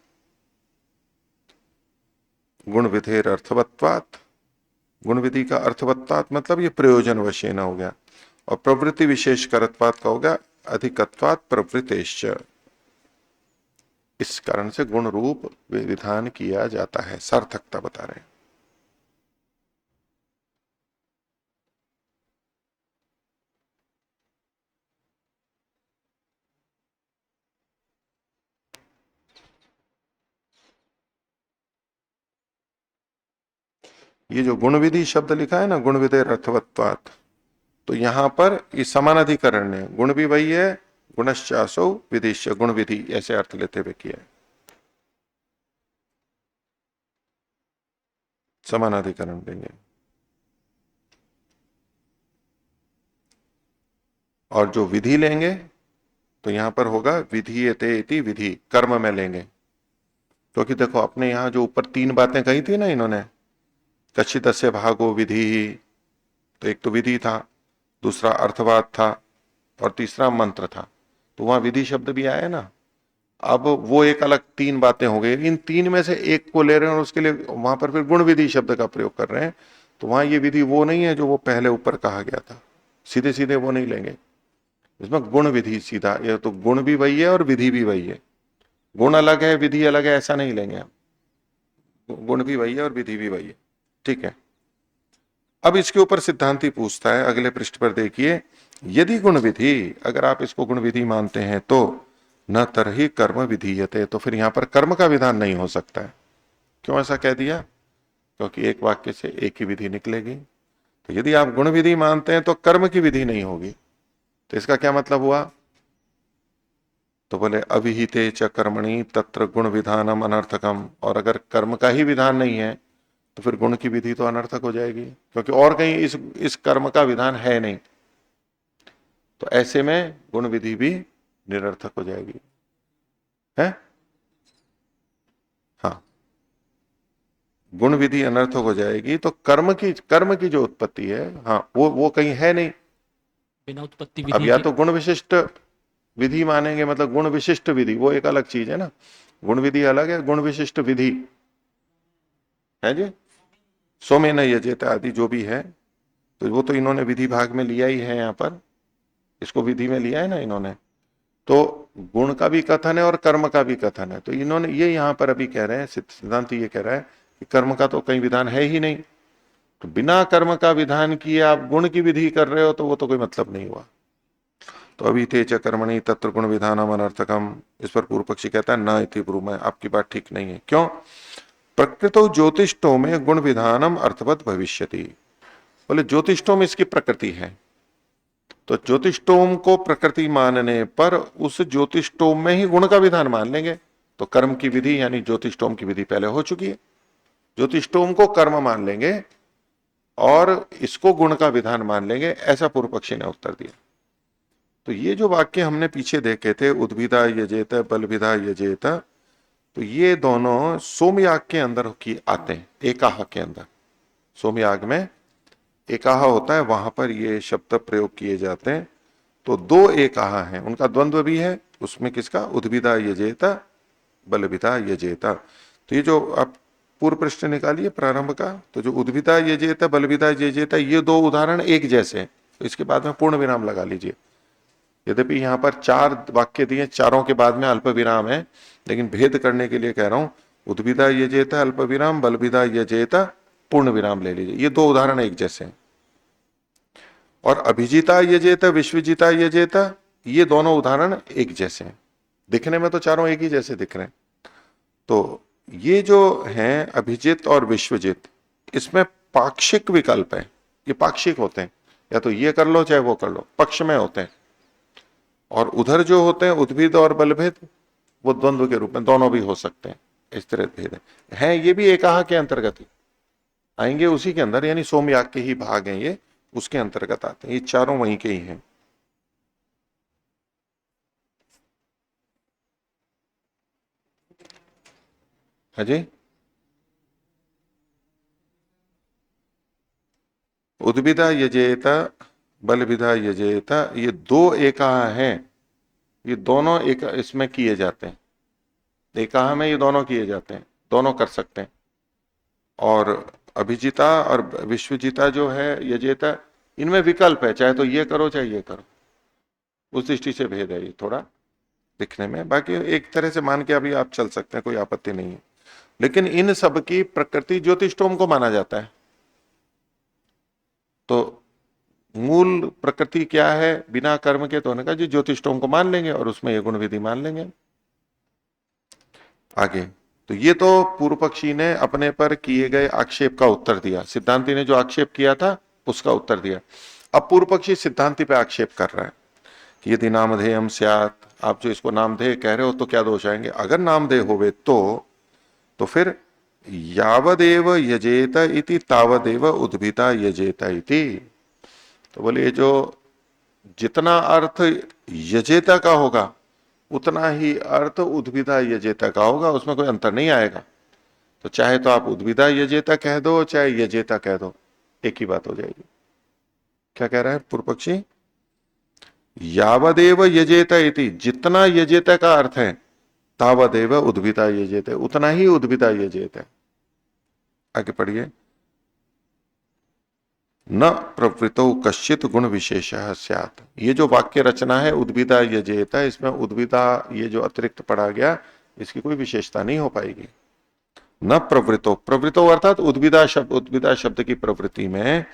गुण विधेर अर्थवत्वात् गुण विधि का अर्थवत्वात् मतलब ये प्रयोजन वशेन हो गया और प्रवृत्ति विशेष करत्वात् का हो गया अधिकत्वात् प्रवृत्तेश्च। इस कारण से गुण रूप विधान किया जाता है सार्थकता बता रहे हैं। ये जो गुण विधि शब्द लिखा है ना गुण विधेय अर्थवत्वात् तो यहां पर ये समानाधिकरण है गुण भी वही है गुणश्चासो विधिश्च गुण विधि ऐसे अर्थ लेते हुए किया है समानाधिकरण देंगे। और जो विधि लेंगे तो यहां पर होगा विधीयते इति विधि कर्म में लेंगे क्योंकि देखो अपने यहां जो ऊपर तीन बातें कही थी ना इन्होंने कच्छितस्य भागो विधि तो एक तो विधि था दूसरा अर्थवाद था और तीसरा मंत्र था तो वहां विधि शब्द भी आया ना। अब वो एक अलग तीन बातें हो गई इन तीन में से एक को ले रहे हैं और उसके लिए वहां पर फिर गुण विधि शब्द का प्रयोग कर रहे हैं तो वहां ये विधि वो नहीं है जो वो पहले ऊपर कहा गया था सीधे सीधे वो नहीं लेंगे इसमें गुण विधि सीधा ये तो गुण भी वही है और विधि भी वही है गुण अलग है विधि अलग है ऐसा नहीं लेंगे हम गुण भी वही है और विधि भी वही है ठीक है। अब इसके ऊपर सिद्धांति पूछता है अगले पृष्ठ पर देखिए यदि गुण विधि अगर आप इसको गुण विधि मानते हैं तो न तरही कर्म विधीयते तो फिर यहां पर कर्म का विधान नहीं हो सकता है। क्यों ऐसा कह दिया क्योंकि एक वाक्य से एक ही विधि निकलेगी तो यदि आप गुण विधि मानते हैं तो कर्म की विधि नहीं होगी तो इसका क्या मतलब हुआ तो बोले अविहिते च कर्मणि तत्र गुण विधानम अनर्थकम और अगर कर्म का ही विधान नहीं है तो फिर गुण की विधि तो अनर्थक हो जाएगी क्योंकि और कहीं इस कर्म का विधान है नहीं तो ऐसे में गुण विधि भी निरर्थक हो जाएगी है। हाँ गुण विधि अनर्थक हो जाएगी तो कर्म की जो उत्पत्ति है हाँ वो कहीं है नहीं बिना उत्पत्ति अब विधि या के तो गुण विशिष्ट विधि मानेंगे मतलब गुण विशिष्ट विधि वो एक अलग चीज है ना गुण विधि अलग है गुण विशिष्ट विधि है जी सोमेन यजेत आदि जो भी है तो वो तो इन्होंने विधि भाग में लिया ही है यहाँ पर इसको विधि में लिया है ना इन्होंने तो गुण का भी कथन है और कर्म का भी कथन है तो इन्होंने ये यहाँ पर अभी कह रहे हैं सिद्धांत ये कह रहा है कि कर्म का तो कहीं विधान है ही नहीं तो बिना कर्म का विधान किए आप गुण की विधि कर रहे हो तो वो तो कोई मतलब नहीं हुआ। तो अभी तेज कर्मणि तत्र गुण विधानम अनर्थकम इस पर पूर्व पक्षी कहता है न इति ब्रूम आपकी बात ठीक नहीं है क्यों प्रकृतो ज्योतिषों में गुण विधानम अर्थवत भविष्यति बोले ज्योतिषों में इसकी प्रकृति है तो ज्योतिषोम को प्रकृति मानने पर उस ज्योतिषोम में ही गुण का विधान मान लेंगे तो कर्म की विधि यानी ज्योतिषोम की विधि पहले हो चुकी है ज्योतिषोम को कर्म मान लेंगे और इसको गुण का विधान मान लेंगे ऐसा पूर्व पक्षी ने उत्तर दिया। तो ये जो वाक्य हमने पीछे देखे थे उद्भिदा यजेत बलभिदा यजेत तो ये दोनों सोमयाग के अंदर की आते हैं एकाह के अंदर सोमयाग में एकाह होता है वहां पर ये शब्द प्रयोग किए जाते हैं तो दो एकाह हैं उनका द्वंद्व भी है उसमें किसका उद्भिदा यजेता बलभिदा यजेता तो ये जो आप पूर्व पृष्ठ निकालिए प्रारंभ का तो जो उद्भिदा यजेता बलभिदा यजेता ये दो उदाहरण एक जैसे हैं तो इसके बाद में पूर्ण विराम लगा लीजिए यद्यपि यहां पर चार वाक्य दिए चारों के बाद में अल्प विराम है लेकिन भेद करने के लिए कह रहा हूं उद्भिदा यजेता अल्प विराम बलभिदा यजेता पूर्ण विराम ले लीजिए ये दो उदाहरण एक जैसे हैं और अभिजीता यजेता विश्वजीता यजेता ये दोनों उदाहरण एक जैसे हैं दिखने में तो चारों एक ही जैसे दिख रहे हैं तो ये जो हैं अभिजित और विश्वजित इसमें पाक्षिक विकल्प है, ये पाक्षिक होते हैं, या तो ये कर लो चाहे वो कर लो, पक्ष में होते हैं। और उधर जो होते हैं उद्भिद और बलभेद, वो द्वंद्व के रूप में दोनों भी हो सकते हैं। इस तरह भेद है ये भी एकाहा के अंतर्गत ही आएंगे, उसी के अंदर, यानी सोमयाग के ही भाग हैं ये, उसके अंतर्गत आते हैं, ये चारों वहीं के ही हैं। अजय, उद्भिदा यजेता बलविधा यजेता, ये दो एकाहा हैं, ये दोनों एक इसमें किए जाते हैं, एकाहा में ये दोनों किए जाते हैं, दोनों कर सकते हैं। और अभिजिता और विश्वजिता जो है यजेता, इनमें विकल्प है, चाहे तो ये करो चाहे ये करो, उस दृष्टि से भेद है ये थोड़ा दिखने में। बाकी एक तरह से मान के अभी आप चल सकते हैं, कोई आपत्ति नहीं है। लेकिन इन सब की प्रकृति ज्योतिष्टोम को माना जाता है। तो मूल प्रकृति क्या है बिना कर्म के, तो होने का जी ज्योतिष्टोम को मान लेंगे और उसमें ये गुण विधि मान लेंगे। आगे तो ये तो पूर्व पक्षी ने अपने पर किए गए आक्षेप का उत्तर दिया, सिद्धांति ने जो आक्षेप किया था उसका उत्तर दिया। अब पूर्व पक्षी सिद्धांति पे आक्षेप कर रहा है कि यदि नामधेयम स्यात्, आप जो इसको नामधेय कह रहे हो तो क्या दोष आएंगे, अगर नामधेय होवे तो फिर यावदेव यजेत इति तावदेव उद्भिता यजेत इति। तो बोले ये जो जितना अर्थ यजेता का होगा उतना ही अर्थ उद्भिदा यजेता का होगा, उसमें कोई अंतर नहीं आएगा। तो चाहे तो आप उद्भिदा यजेता कह दो चाहे यजेता कह दो, एक ही बात हो जाएगी। क्या कह रहा है पूर्व पक्षी, यावदेव यजेत इति, जितना यजेता का अर्थ है, तावदेव उद्भिदा यजेत, उतना ही उद्भिदा यजेत है। आगे पढ़िए, न प्रवृतो कश्चित गुण विशेष स्यात्। ये जो वाक्य रचना है उद्भिदा यजेत, इसमें उद्भिदा ये जो अतिरिक्त पढ़ा गया इसकी कोई विशेषता नहीं हो पाएगी। न प्रवृतो, प्रवृतो अर्थात उद्भिदा शब्द की प्रवृत्ति में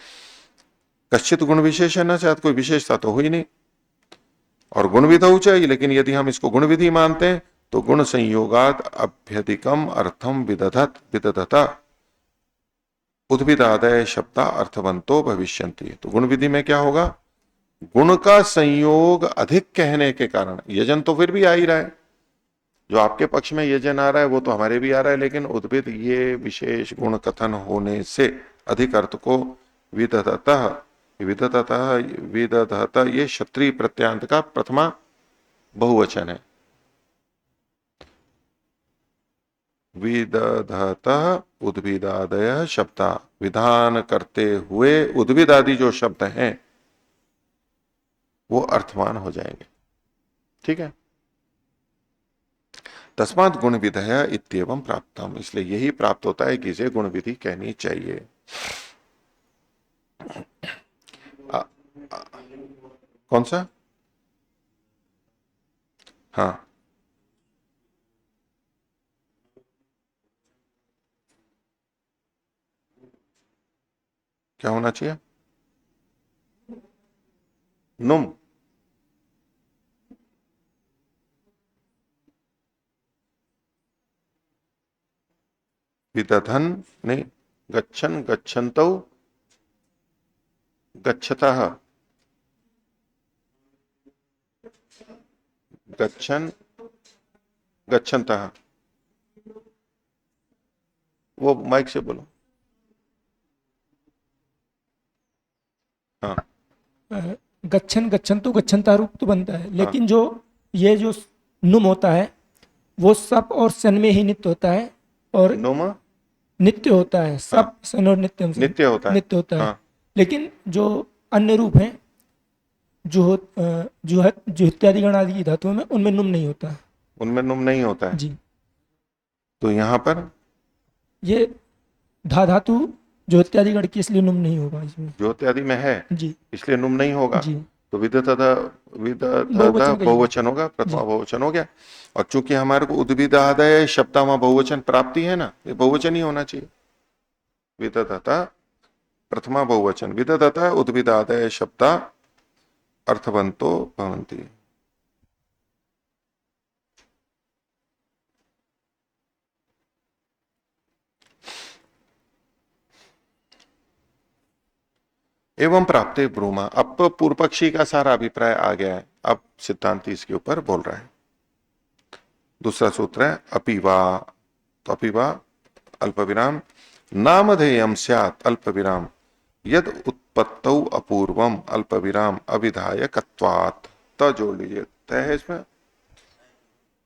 कश्चित गुण विशेष है न स्यात्, कोई विशेषता तो हुई नहीं। और गुण विधौ चाहिए, लेकिन यदि हम इसको गुण विधि मानते हैं तो गुण संयोगात अभ्यधिकम अर्थम विदधता उद्भिदादय शब्दा अर्थवंतो भविष्यन्ति। तो गुण विधि में क्या होगा, गुण का संयोग अधिक कहने के कारण, यजन तो फिर भी आ ही रहा है, जो आपके पक्ष में यजन आ रहा है वो तो हमारे भी आ रहा है, लेकिन उद्भिद ये विशेष गुण कथन होने से अधिक अर्थ को विदधतः विदधतः ये क्षत्रिय प्रत्यांत का प्रथमा बहुवचन है। विदधतः उद्भिदादय शब्दा, विधान करते हुए उद्भिद आदि जो शब्द हैं वो अर्थवान हो जाएंगे। ठीक है, तस्मात् गुण विधय इत्येवं प्राप्तम, इसलिए यही प्राप्त होता है कि इसे गुण विधि कहनी चाहिए। आ, आ, कौन सा, हाँ क्या होना चाहिए, नुम, विदधन नहीं, गच्छन गच्छन्तौ गच्छतः, गच्छन गच्छन्तः, वो माइक से बोलो। हाँ गच्छन गच्छन्तु गच्छन्ता रूप तो बनता है, हाँ। लेकिन जो ये जो नुम होता है वो सप और सन में ही नित्य होता है, और नुम नित्य होता है, सप सन और नित्यम से नित्य होता है, नित्य होता है। हाँ लेकिन जो अन्य रूप हैं जो इत्यादि गण आदि की धातुओं में, उनमें नुम नहीं होता है। उनमें नुम नहीं होता है। जी, तो यहां पर ये धा धातु जो इत्यादि गण की, इसलिए नुम नहीं होगा इसमें। जो इत्यादि में है जी इसलिए नुम नहीं होगा। जी, तो विदधता बहुवचन का ही बहुवचन होगा, प्रथमा जी। बहुवचन हो गया। और चूंकि हमारे को उद्भिदादय शब्दामा बहुवचन प्राप्ति है ना, ये बहुवचन ही होना चाहिए। विदधता प्रथमा बहुवचन, विदधता उद्भिदादय शब्दा अर्थवंतो भवन्ति। एवं प्राप्ते ब्रूमा। अब पूर्व पक्षी का सारा अभिप्राय आ गया है, अब सिद्धांत इसके ऊपर बोल रहा है। दूसरा सूत्र है अपिवा। तो अपिवा अल्प विराम नामधेयम स्यात् अल्प विराम यद उत्पत्तौ अपूर्वम अल्प विराम अविधायकत्वात्। त जोड़ लीजिए, तय है इसमें,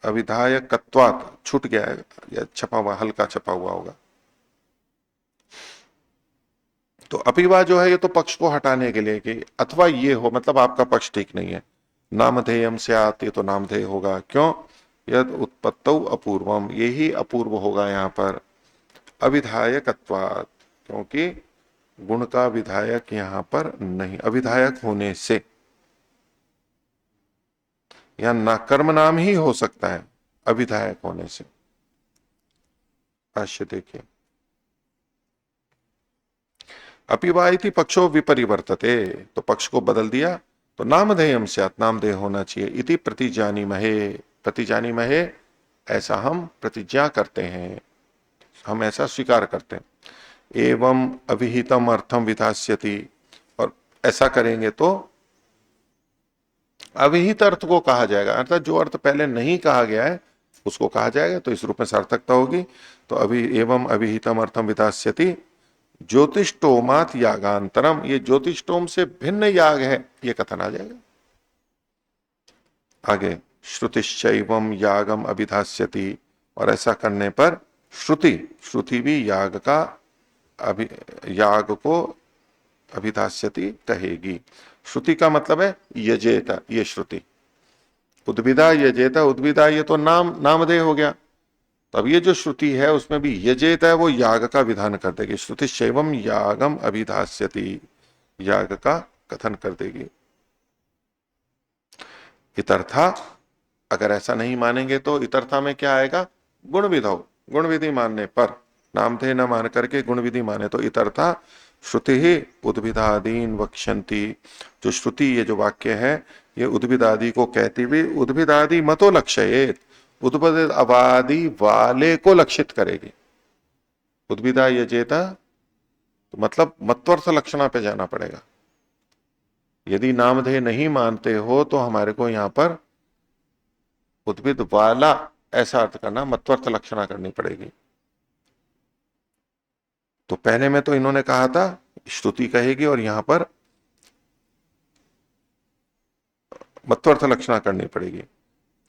अविधायकत्वात् छूट गया है या छपा हुआ, हल्का छपा हुआ होगा। तो अपिवा जो है ये तो पक्ष को हटाने के लिए कि अथवा ये हो, मतलब आपका पक्ष ठीक नहीं है। नामधेयम स्यात्, ये तो नामधेय होगा, क्यों? यद उत्पत्तौ अपूर्वम, यही अपूर्व होगा यहां पर। अविधायकत्वात्, क्योंकि गुण का विधायक यहां पर नहीं, अविधायक होने से। यहां ना कर्म नाम ही हो सकता है अविधायक होने से। भाष्य देखिए, अपिवाइति पक्षो विपरिवर्तते, तो पक्ष को बदल दिया, तो नामधेयम स्यात्, नामधेय होना चाहिए। इति प्रतिजानीमहे, प्रतिजानीमहे ऐसा हम प्रतिज्ञा करते हैं, हम ऐसा स्वीकार करते हैं। एवं अभिहितम अर्थम विधास्यति, और ऐसा करेंगे तो अविहित अर्थ को कहा जाएगा, अर्थात जो अर्थ पहले नहीं कहा गया है उसको कहा जाएगा, तो इस रूप में सार्थकता होगी। तो अभी एवं अभिहितम अर्थम विधास्यति ज्योतिष्टोमात यागांतरम, ये ज्योतिष्टोम से भिन्न याग है, ये कथन आ जाएगा। आगे श्रुतिश्चैवम यागम अभिधास्यति, और ऐसा करने पर श्रुति भी याग को अभिधास्यति कहेगी। श्रुति का मतलब है यजेत, ये श्रुति। उद्भिदा यजेत, उद्भिदा ये तो नामधेय हो गया, तब ये जो श्रुति है उसमें भी यजेत है, वो याग का विधान कर देगी। श्रुति शैवम यागम अभिधास्यति, याग का कथन कर देगी। इतर्था, अगर ऐसा नहीं मानेंगे तो इतर्था में क्या आएगा? गुण विधौ, गुण विधि मानने पर, नामधेय न मान करके गुण विधि माने तो इतर्था श्रुति ही उद्भिदादीन वक्ष्यंती। जो श्रुति, ये जो वाक्य है, ये उद्भिदादि को कहती हुई उद्भिदादि मतो लक्ष्येत, उद्भिद आबादी वाले को लक्षित करेगी। उद्भिदा यजेता, तो मतलब मत्वर्थ लक्षणा पे जाना पड़ेगा। यदि नामधेय नहीं मानते हो तो हमारे को यहां पर उद्भिद वाला ऐसा अर्थ करना, मत्वर्थ लक्षणा करनी पड़ेगी। तो पहले में तो इन्होंने कहा था श्रुति कहेगी, और यहां पर मत्वर्थ लक्षणा करनी पड़ेगी।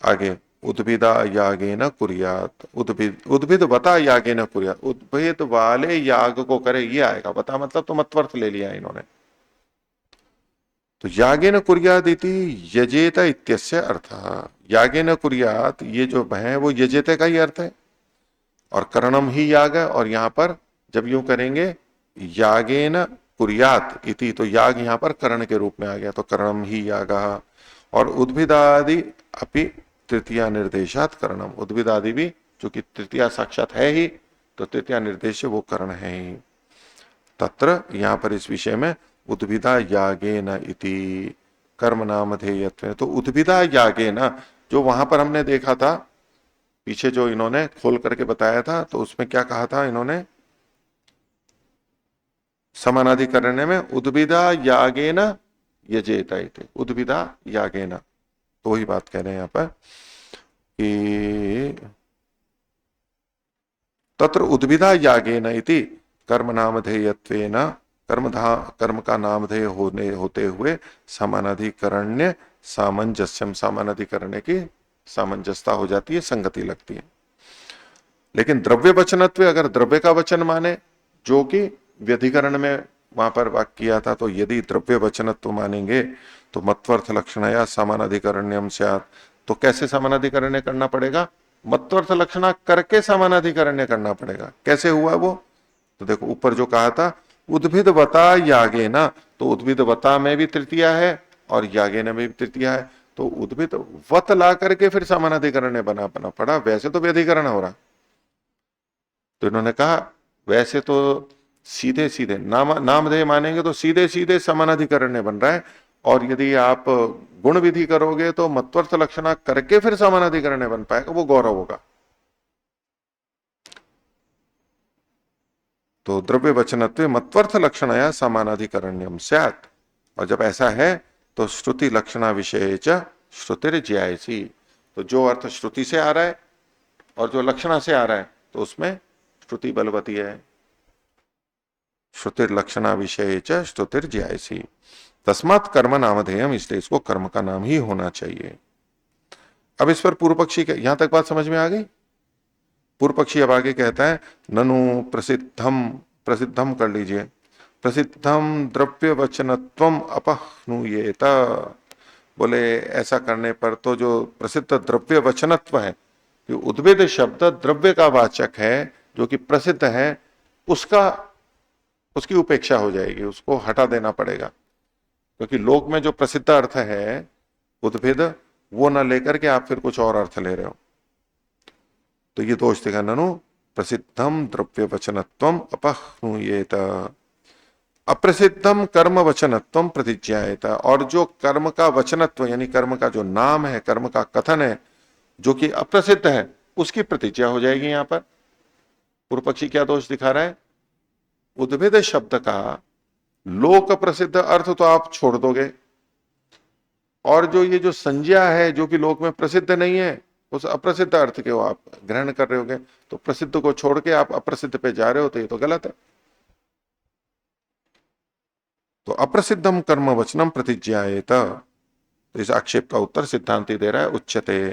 आगे उद्भिदा यागे न कुर्यात, उद्भिद बता यागे न कुर्यात, उद्भिद वाले याग को करे, ये आएगा। बता मतलब तो मत्वर्थ ले लिया इन्होंने। तो यागे न कुर्यात इति यजेत इत्यस्य अर्थ, यागे न कुर्यात ये जो है वो यजेते का ही अर्थ है, और करणम ही याग है। और यहां पर जब यूं करेंगे यागे न कुर्यात इति, तो याग यहां पर करण के रूप में आ गया, तो करणम ही याग। और उद्भिदादि अपि तृतीया निर्देशात करणम, उद्भिदादि भी चूंकि तृतीया साक्षात है ही, तो तृतीया निर्देश वो करण है ही। तत्र यहां पर इस विषय में उद्भिदा यागे न इति कर्म नामधेयत्व, तो उद्भिदा यागे न, जो वहां पर हमने देखा था पीछे, जो इन्होंने खोल करके बताया था, तो उसमें क्या कहा था इन्होंने? समानाधिकरण में उद्भिदा यागे न यजेत, उद्भिदा यागे न, तो ही बात कह रहे हैं यहां पर कि तत्र उद्भिदा यागे न इति कर्म नामधेयत्वेन, कर्म का नामधेय होते हुए समानाधिकरण्य सामंजस्यम, समानाधिकरण की सामंजस्यता हो जाती है, संगति लगती है। लेकिन द्रव्य वचनत्व, अगर द्रव्य का वचन माने, जो कि व्यधिकरण में वहां पर वाक्य किया था, तो यदि द्रव्य वचनत्व मानेंगे तो मत्वर्थ लक्षण या समानाधिकरण्यम स्यात्, तो कैसे समानाधिकरण्य करना पड़ेगा? मत्वर्थ लक्षणा करके समानाधिकरण्य करना पड़ेगा। कैसे हुआ वो? तो देखो ऊपर जो कहा था उद्भिद वता यागे ना, तो उद्भिद वता में भी तृतीया है और यागे में भी तृतीया है, तो उद्भिद वत ला करके फिर समानाधिकरण्य बनाना पड़ा, वैसे तो व्यधिकरण हो रहा। तो इन्होंने कहा वैसे तो सीधे सीधे नामधेय मानेंगे तो सीधे सीधे समानाधिकरण्य बन रहा है, और यदि आप गुण विधि करोगे तो मत्वर्थ लक्षणा करके फिर समानाधिकरण्य बन पाएगा, वो गौरव होगा। तो द्रव्य वचनत्व मत्वर्थ लक्षणया समानाधिकरण्यम स्यात्, और जब ऐसा है तो श्रुति लक्षणा विषय च श्रुतिर ज्यायसी, तो जो अर्थ श्रुति से आ रहा है और जो लक्षणा से आ रहा है तो उसमें श्रुति बलवती है। श्रुतिर लक्षणा विषय च श्रुतिर ज्यायसी, तस्मात् कर्म नामधेयम, इसलिए इसको कर्म का नाम ही होना चाहिए। अब इस पर पूर्व पक्षी, यहां तक बात समझ में आ गई? पूर्व पक्षी अब आगे कहता है ननु प्रसिद्धम, प्रसिद्धम कर लीजिए, प्रसिद्धम द्रव्य वचनत्वम अपह्नुयेत, बोले ऐसा करने पर तो जो प्रसिद्ध द्रव्य वचनत्व है, कि उद्भिद शब्द द्रव्य का वाचक है जो कि प्रसिद्ध है, उसकी उपेक्षा हो जाएगी, उसको हटा देना पड़ेगा, क्योंकि लोक में जो प्रसिद्ध अर्थ है उद्भिद, वो न लेकर के आप फिर कुछ और अर्थ ले रहे हो, तो ये दोष देगा। ननु प्रसिद्धम द्रव्य वचनत्वम अपह्नुयेत, अप्रसिद्धम कर्म वचनत्वम प्रतिज्ञायेत, और जो कर्म का वचनत्व यानी कर्म का जो नाम है, कर्म का कथन है जो कि अप्रसिद्ध है, उसकी प्रतिज्ञा हो जाएगी। यहां पर पूर्व पक्षी क्या दोष दिखा रहा है? उद्भिद शब्द का लोक प्रसिद्ध अर्थ तो आप छोड़ दोगे, और जो ये जो संज्ञा है जो कि लोक में प्रसिद्ध नहीं है, उस अप्रसिद्ध अर्थ के वो आप ग्रहण कर रहे होगे, तो प्रसिद्ध को छोड़ के आप अप्रसिद्ध पे जा रहे हो, तो ये तो गलत है। तो अप्रसिद्धम कर्म वचनम प्रतिज्ञायेत, तो इस आक्षेप का उत्तर सिद्धांति दे रहा है उच्यते,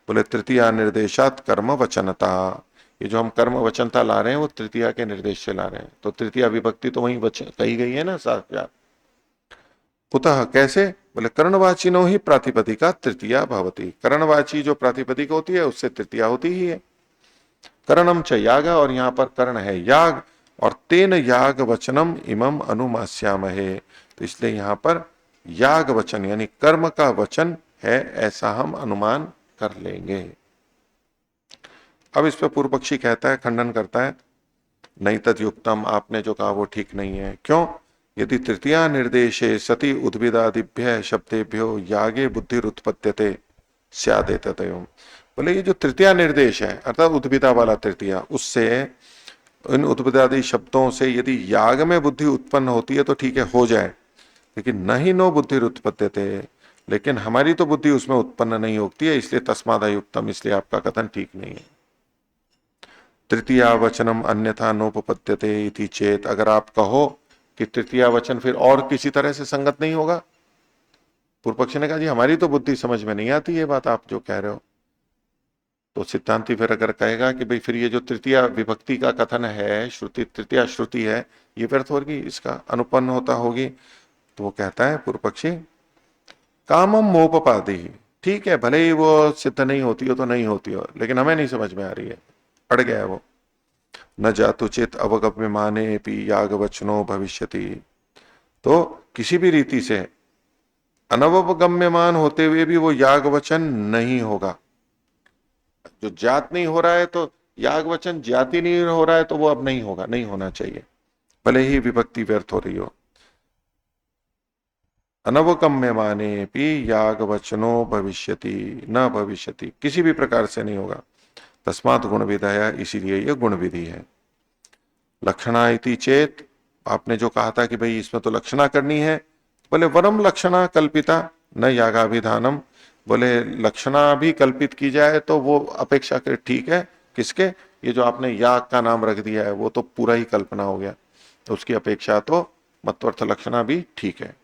बोले तृतीया निर्देशात कर्म वचनता, ये जो हम कर्म वचनता ला रहे हैं वो तृतीया के निर्देश से ला रहे हैं, तो तृतीया विभक्ति तो वही कही गई है ना साक्षात। कुतः कैसे? बोले कर्णवाचिनो ही प्रातिपदिका तृतीया भवती, कर्णवाची जो प्रातिपदिक होती है उससे तृतीया होती ही है। कर्णम च याग, और यहां पर कर्ण है याग, और तेन याग वचनम इमम अनुमास्यामहे, तो इसलिए यहां पर याग वचन यानी कर्म का वचन है ऐसा हम अनुमान कर लेंगे। अब इस पर पूर्व पक्षी कहता है, खंडन करता है, नहीं तद्युक्तम, आपने जो कहा वो ठीक नहीं है। क्यों? यदि तृतीया निर्देशे सति उद्भिदादिभ्य शब्देभ्यो यागे बुद्धिरुत्पद्यते स्यादेततयोम, बोले ये जो तृतीया निर्देश है अर्थात उद्भिदा वाला तृतीया, उससे इन उद्भिदादि शब्दों से यदि याग में बुद्धि उत्पन्न होती है तो ठीक है, हो जाए, लेकिन नहीं नो बुद्धिरुत्पद्यते, लेकिन हमारी तो बुद्धि उसमें उत्पन्न नहीं होती है, इसलिए तस्मादायुक्तम, इसलिए आपका कथन ठीक नहीं है। तृतीया वचनम अन्यथा नोपपद्यते इति चेत, अगर आप कहो कि तृतीया वचन फिर और किसी तरह से संगत नहीं होगा, पूर्व पक्षी ने कहा जी हमारी तो बुद्धि समझ में नहीं आती ये बात आप जो कह रहे हो, तो सिद्धांति फिर अगर कहेगा कि भाई फिर ये जो तृतीया विभक्ति का कथन है, श्रुति तृतीया श्रुति है, ये व्यर्थ होगी, इसका अनुपन्न होता होगी, तो वो कहता है पूर्व पक्षी कामम मोपपादि, ठीक है भले ही वो सिद्ध नहीं होती हो तो नहीं होती हो, लेकिन हमें नहीं समझ में आ रही है, अड़ गया है वो। न जातु चित अवगम्य माने पी याग वचनो भविष्यति, तो किसी भी रीति से अनवगम्यमान होते हुए भी वो याग वचन नहीं होगा। जो जात नहीं हो रहा है तो याग वचन जाति नहीं हो रहा है तो वो अब नहीं होगा, नहीं होना चाहिए, भले ही विभक्ति व्यर्थ हो रही हो। अनवगम्य माने पी याग वचनो भविष्यति न भविष्यति, किसी भी प्रकार से नहीं होगा। तस्मात् गुण विधया, इसीलिए ये गुण विधि है। लक्षणा इति चेत, आपने जो कहा था कि भाई इसमें तो लक्षणा करनी है, बोले वरम लक्षणा कल्पिता न यागाभिधानम, बोले लक्षणा भी कल्पित की जाए तो वो अपेक्षा कर ठीक है, किसके? ये जो आपने याग का नाम रख दिया है वो तो पूरा ही कल्पना हो गया, तो उसकी अपेक्षा तो मत्वर्थ लक्षणा भी ठीक है।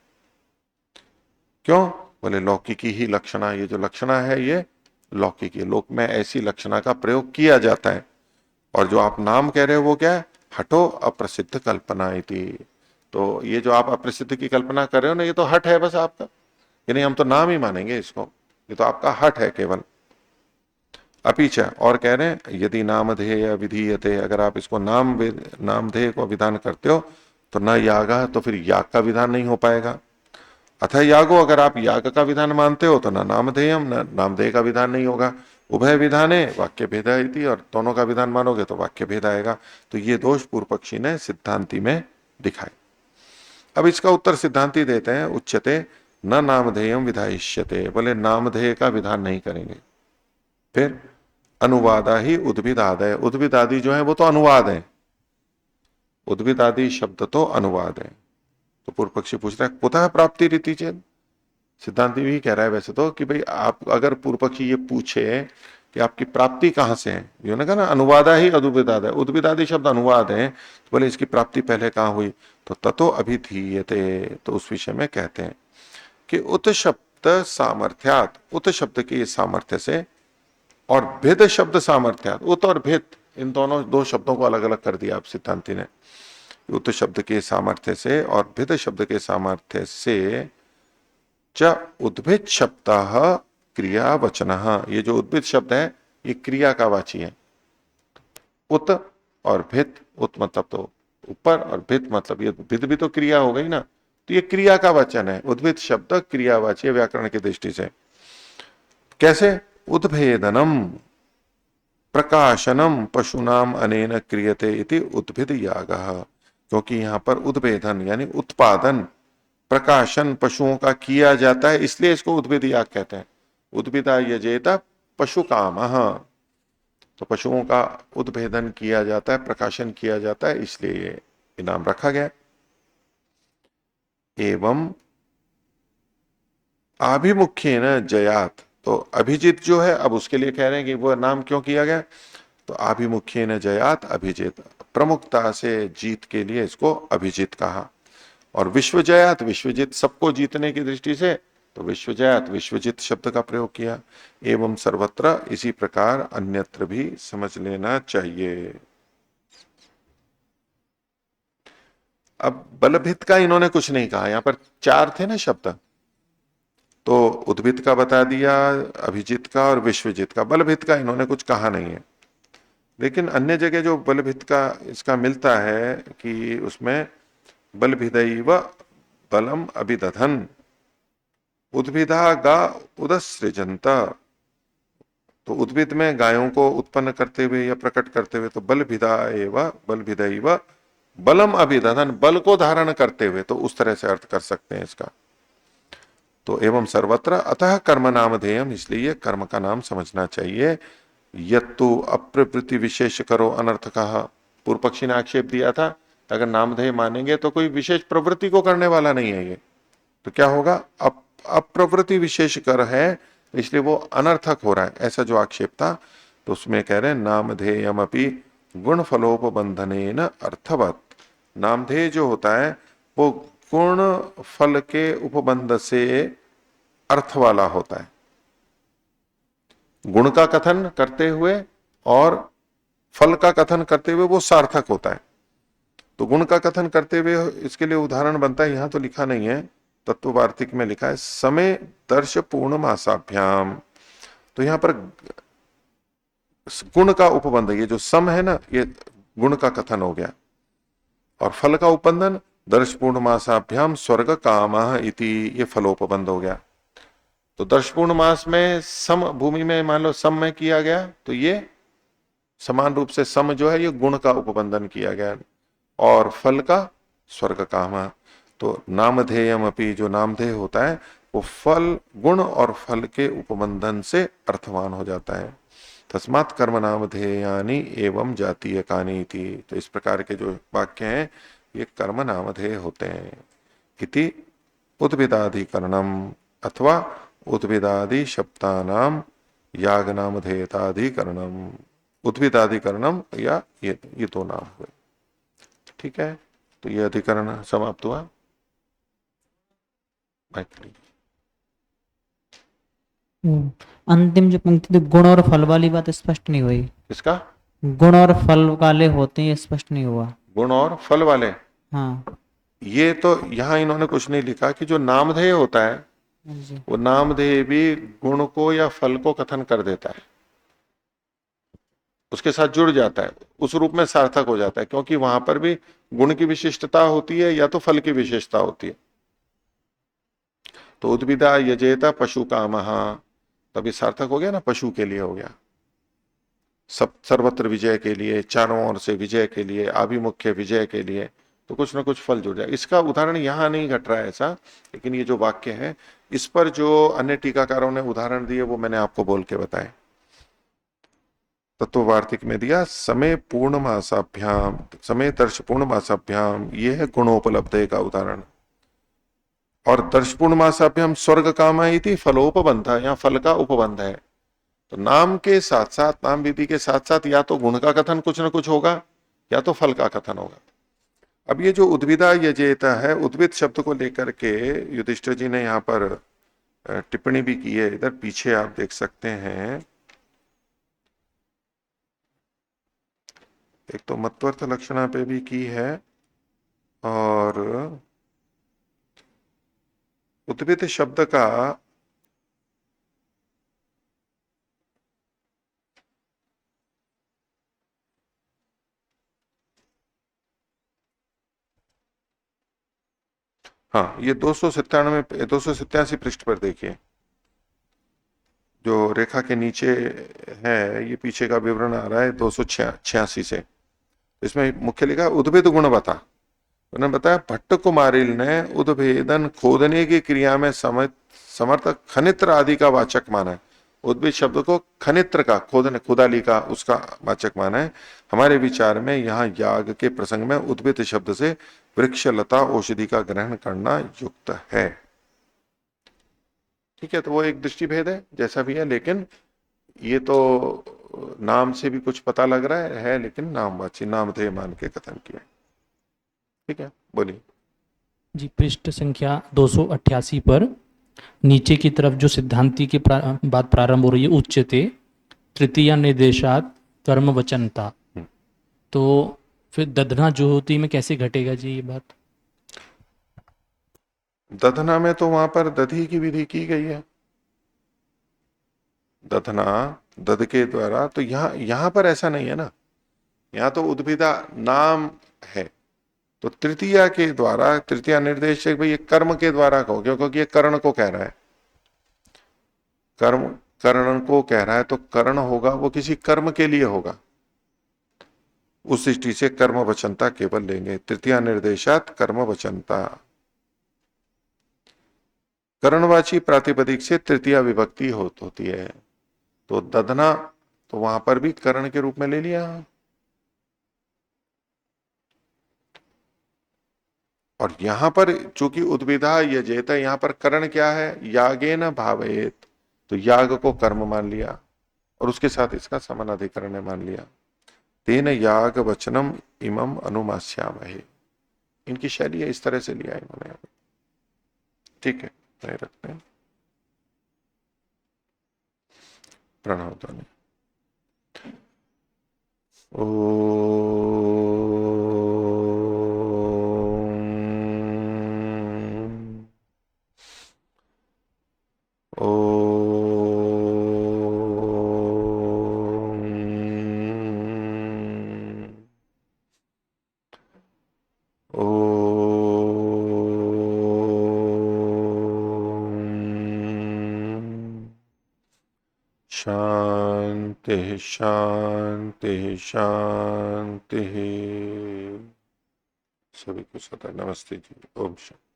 क्यों? बोले लौकिकी ही लक्षणा, ये जो लक्षणा है ये लौकिकी, लोक में ऐसी लक्षणा का प्रयोग किया जाता है, और जो आप नाम कह रहे हो वो क्या है? हटो अप्रसिद्ध कल्पना इति, तो ये जो आप अप्रसिद्ध की कल्पना कर रहे हो ना, ये तो हट है बस आपका, यानी हम तो नाम ही मानेंगे इसको, ये तो आपका हट है केवल। अपीच, और कह रहे हैं यदि नामधेय विधीयते, अगर आप इसको नामधेय को विधान करते हो तो न यागा, तो फिर याग का विधान नहीं हो पाएगा। अतः यागो, अगर आप याग का विधान मानते हो तो न नामधेयम न नामधेय का विधान नहीं होगा। उभय विधाने वाक्य भेदा इति, और दोनों का विधान मानोगे तो वाक्य भेद आएगा। तो ये दोष पूर्व पक्षी ने सिद्धांति में दिखाए। अब इसका उत्तर सिद्धांति देते हैं उच्यते न नामधेयम विधायिष्यते, बोले नामधेय का विधान नहीं करेंगे। फिर अनुवादा ही उद्भिद आदय, उद्भिद आदि जो है वो तो अनुवाद है, उद्भिद आदि शब्द तो अनुवाद है। तो पूर्व पक्षी पूछ रहा है कुतः प्राप्ति रीति चेत, सिद्धांति भी कह रहा है वैसे तो कि भाई आप अगर पूर्व पक्षी ये पूछे कि आपकी प्राप्ति कहां से है, जो ने कहा ना अनुवादा ही अदुभिदाद है, उद्भिद आदि शब्द अनुवाद है, तो बोले इसकी प्राप्ति पहले कहां हुई, तो ततो अभिधीयते, तो उस विषय में कहते हैं कि उत शब्द सामर्थ्यात, उत शब्द के सामर्थ्य से, और भेद शब्द सामर्थ्यात, उत और भेद इन दोनों दो शब्दों को अलग अलग कर दिया आप सिद्धांति ने, उत शब्द के सामर्थ्य से और भेद शब्द के सामर्थ्य से च उद्भिद शब्द क्रिया वचन, ये जो उद्भिद शब्द है ये क्रिया का वाची है। उत और भित, उत मतलब तो ऊपर और भित मतलब ये भित भी तो क्रिया हो गई ना, तो ये क्रिया का वचन है, उद्भिद शब्द क्रियावाची है व्याकरण की दृष्टि से। कैसे? उद्भेदनम प्रकाशनम पशुनाम अनेन क्रियते इति उद्भिद यागः, क्योंकि यहां पर उद्भेदन यानी उत्पादन प्रकाशन पशुओं का किया जाता है, इसलिए इसको उद्भिद याग कहते हैं। उद्भिदा यजेत पशु काम, तो पशुओं का उद्भेदन किया जाता है, प्रकाशन किया जाता है, इसलिए ये नाम रखा गया। एवं आभिमुख्येन जयात, तो अभिजित जो है अब उसके लिए कह रहे हैं कि वो नाम क्यों किया गया, तो आभिमुख्येन जयात अभिजित, प्रमुखता से जीत के लिए इसको अभिजित कहा। और विश्वजयात, विश्वजित सबको जीतने की दृष्टि से, तो विश्वजयात विश्वजित शब्द का प्रयोग किया। एवं सर्वत्र, इसी प्रकार अन्यत्र भी समझ लेना चाहिए। अब बलभित का इन्होंने कुछ नहीं कहा, यहां पर चार थे ना शब्द, तो उद्भिद का बता दिया, अभिजित का और विश्वजित का, बलभित का इन्होंने कुछ कहा नहीं है। लेकिन अन्य जगह जो बलभित का इसका मिलता है कि उसमें बलभिदैव बलम अभिदधन उद्भिदा गा उदसृजंत, तो उद्भिद में गायों को उत्पन्न करते हुए या प्रकट करते हुए, तो बलभिदैव बलम अभिदधन, बल को धारण करते हुए, तो उस तरह से अर्थ कर सकते हैं इसका। तो एवं सर्वत्र अतः कर्म नामधेयम, इसलिए कर्म का नाम समझना चाहिए। यत्तु अप्रवृत्ति विशेष करो अनर्थकः, पूर्व पक्षी ने आक्षेप दिया था अगर नामधेय मानेंगे तो कोई विशेष प्रवृत्ति को करने वाला नहीं है ये, तो क्या होगा, अप्रवृत्ति विशेष कर है, इसलिए वो अनर्थक हो रहा है, ऐसा जो आक्षेप था। तो उसमें कह रहे हैं नामधेयम अपि गुण फलोपबंधनेन अर्थवत, नामधेय जो होता है वो गुण फल के उपबंध से अर्थ वाला होता है, गुण का कथन करते हुए और फल का कथन करते हुए वो सार्थक होता है। तो गुण का कथन करते हुए इसके लिए उदाहरण बनता है, यहां तो लिखा नहीं है, तत्ववार्तिक में लिखा है समय दर्श पूर्ण मासाभ्याम, तो यहां पर गुण का उपबंध, ये जो सम है ना, ये गुण का कथन हो गया, और फल का उपबंधन दर्श पूर्ण मासाभ्याम स्वर्ग कामः इति, ये फलोपबंध हो गया। तो दर्श पूर्ण मास में सम भूमि में मान लो सम में किया गया, तो ये समान रूप से सम जो है ये गुण का उपबंधन किया गया, और फल का स्वर्ग काम। तो नामधेयम अपि, जो नामधेय होता है वो फल गुण और फल के उपबंधन से अर्थवान हो जाता है। तस्मात् कर्म नामधेयानि एवं जातीय कानी थी, तो इस प्रकार के जो वाक्य हैं ये कर्म नामधेय होते हैं। इति उद्भिदाधिकरणम अथवा उद्भिदादि शब्दानाम याग नामधेयताधिकरणम, उद्भिदाधिकरणम या ये दो नाम हुए। ठीक है, तो ये अधिकरण समाप्त हुआ। अंतिम जो पंक्ति थी गुण और फल वाली बात स्पष्ट नहीं हुई, इसका गुण और फल वाले होते हैं, स्पष्ट नहीं हुआ। गुण और फल वाले, हाँ ये तो यहां इन्होंने कुछ नहीं लिखा कि जो नामधेय होता है जी। वो नामधेय भी गुण को या फल को कथन कर देता है, उसके साथ जुड़ जाता है, उस रूप में सार्थक हो जाता है, क्योंकि वहां पर भी गुण की विशिष्टता होती है या तो फल की विशेषता होती है। तो उद्भिदा यजेता पशु कामहा, तभी सार्थक हो गया ना, पशु के लिए हो गया, सब सर्वत्र विजय के लिए, चारों ओर से विजय के लिए, आभिमुख्य विजय के लिए, तो कुछ ना कुछ फल जुड़ जाए। इसका उदाहरण यहां नहीं घट रहा है ऐसा, लेकिन ये जो वाक्य है इस पर जो अन्य टीकाकारों ने उदाहरण दिए वो मैंने आपको बोल के बताए। तत्ववार्तिक में दिया समय पूर्णमासाभ्याम, समय दर्श पूर्णमासाभ्याम, ये है गुणोपलब्धे का उदाहरण। और दर्श पूर्णमासाभ्याम स्वर्ग कामा थी फलोपबंध, यहाँ फल का उपबंध है। तो नाम के साथ साथ, नाम विधि के साथ साथ या तो गुण का कथन कुछ ना कुछ होगा या तो फल का कथन होगा। अब ये जो उद्विदा यजेता है, उद्विद शब्द को लेकर के युधिष्ठिर जी ने यहाँ पर टिप्पणी भी की है। इधर पीछे आप देख सकते हैं, एक तो मत्वर्थ लक्षणा पे भी की है और उद्विद शब्द का हाँ, ये 287 पृष्ठ पर देखिए, जो रेखा के नीचे है, ये पीछे का विवरण आ रहा है 286 से। इसमें मुख्य लिखा उद्भिद गुण बता। उन्होंने बताया भट्ट कुमारिल ने उद्भेदन खोदने की क्रिया में समर्थ खनित्र आदि का वाचक माना है। उद्भिद शब्द को खनित्र का, खोदने खुदाली का, उसका वाचक माना है। हमारे विचार में यहाँ याग के प्रसंग में उद्भिद शब्द से वृक्ष लता औषधि का ग्रहण करना युक्त है। ठीक है, तो वो एक दृष्टि भेद है, जैसा भी है, लेकिन ये तो नाम से भी कुछ पता लग रहा है, लेकिन नामवाची नामधेय मान के कथन किया। ठीक है, बोलिए। जी, पृष्ठ संख्या 288 पर नीचे की तरफ जो सिद्धांति की बात प्रारंभ हो रही है, उच्चते तृतीया निर्देशात कर्म वचनता, तो फिर दधना जो होती में कैसे घटेगा जी ये बात? दधना में तो वहां पर दधी की विधि की गई है, दधना दध के द्वारा। तो यहां पर ऐसा नहीं है ना, यहां तो उद्भिदा नाम है, तो तृतीया के द्वारा, तृतीया निर्देश भाई ये कर्म के द्वारा कहो, क्योंकि ये कर्ण को कह रहा है, कर्म कर्ण को कह रहा है, तो कर्ण होगा वो किसी कर्म के लिए होगा। उस दृष्टि से कर्म वचनता केवल लेंगे, तृतीया निर्देशात कर्म वचनता। कर्णवाची प्रातिपदिक से तृतीया विभक्ति होती है, तो दधना तो वहां पर भी कर्ण के रूप में ले लिया। और यहां पर चूंकि उद्विधा यजेत है, यहां पर कर्ण क्या है, यागेन भावेत, तो याग को कर्म मान लिया और उसके साथ इसका समानाधिकरण मान लिया। तेन याग वचनम इमम अनुमास्यामहे, इनकी शैली है, इस तरह से लिया इन्होंने। ठीक है, नहीं रखते हैं। प्रणव ध्वनि। शांति शांति शांति। सभी को सदा नमस्ते जी। ओम शांति।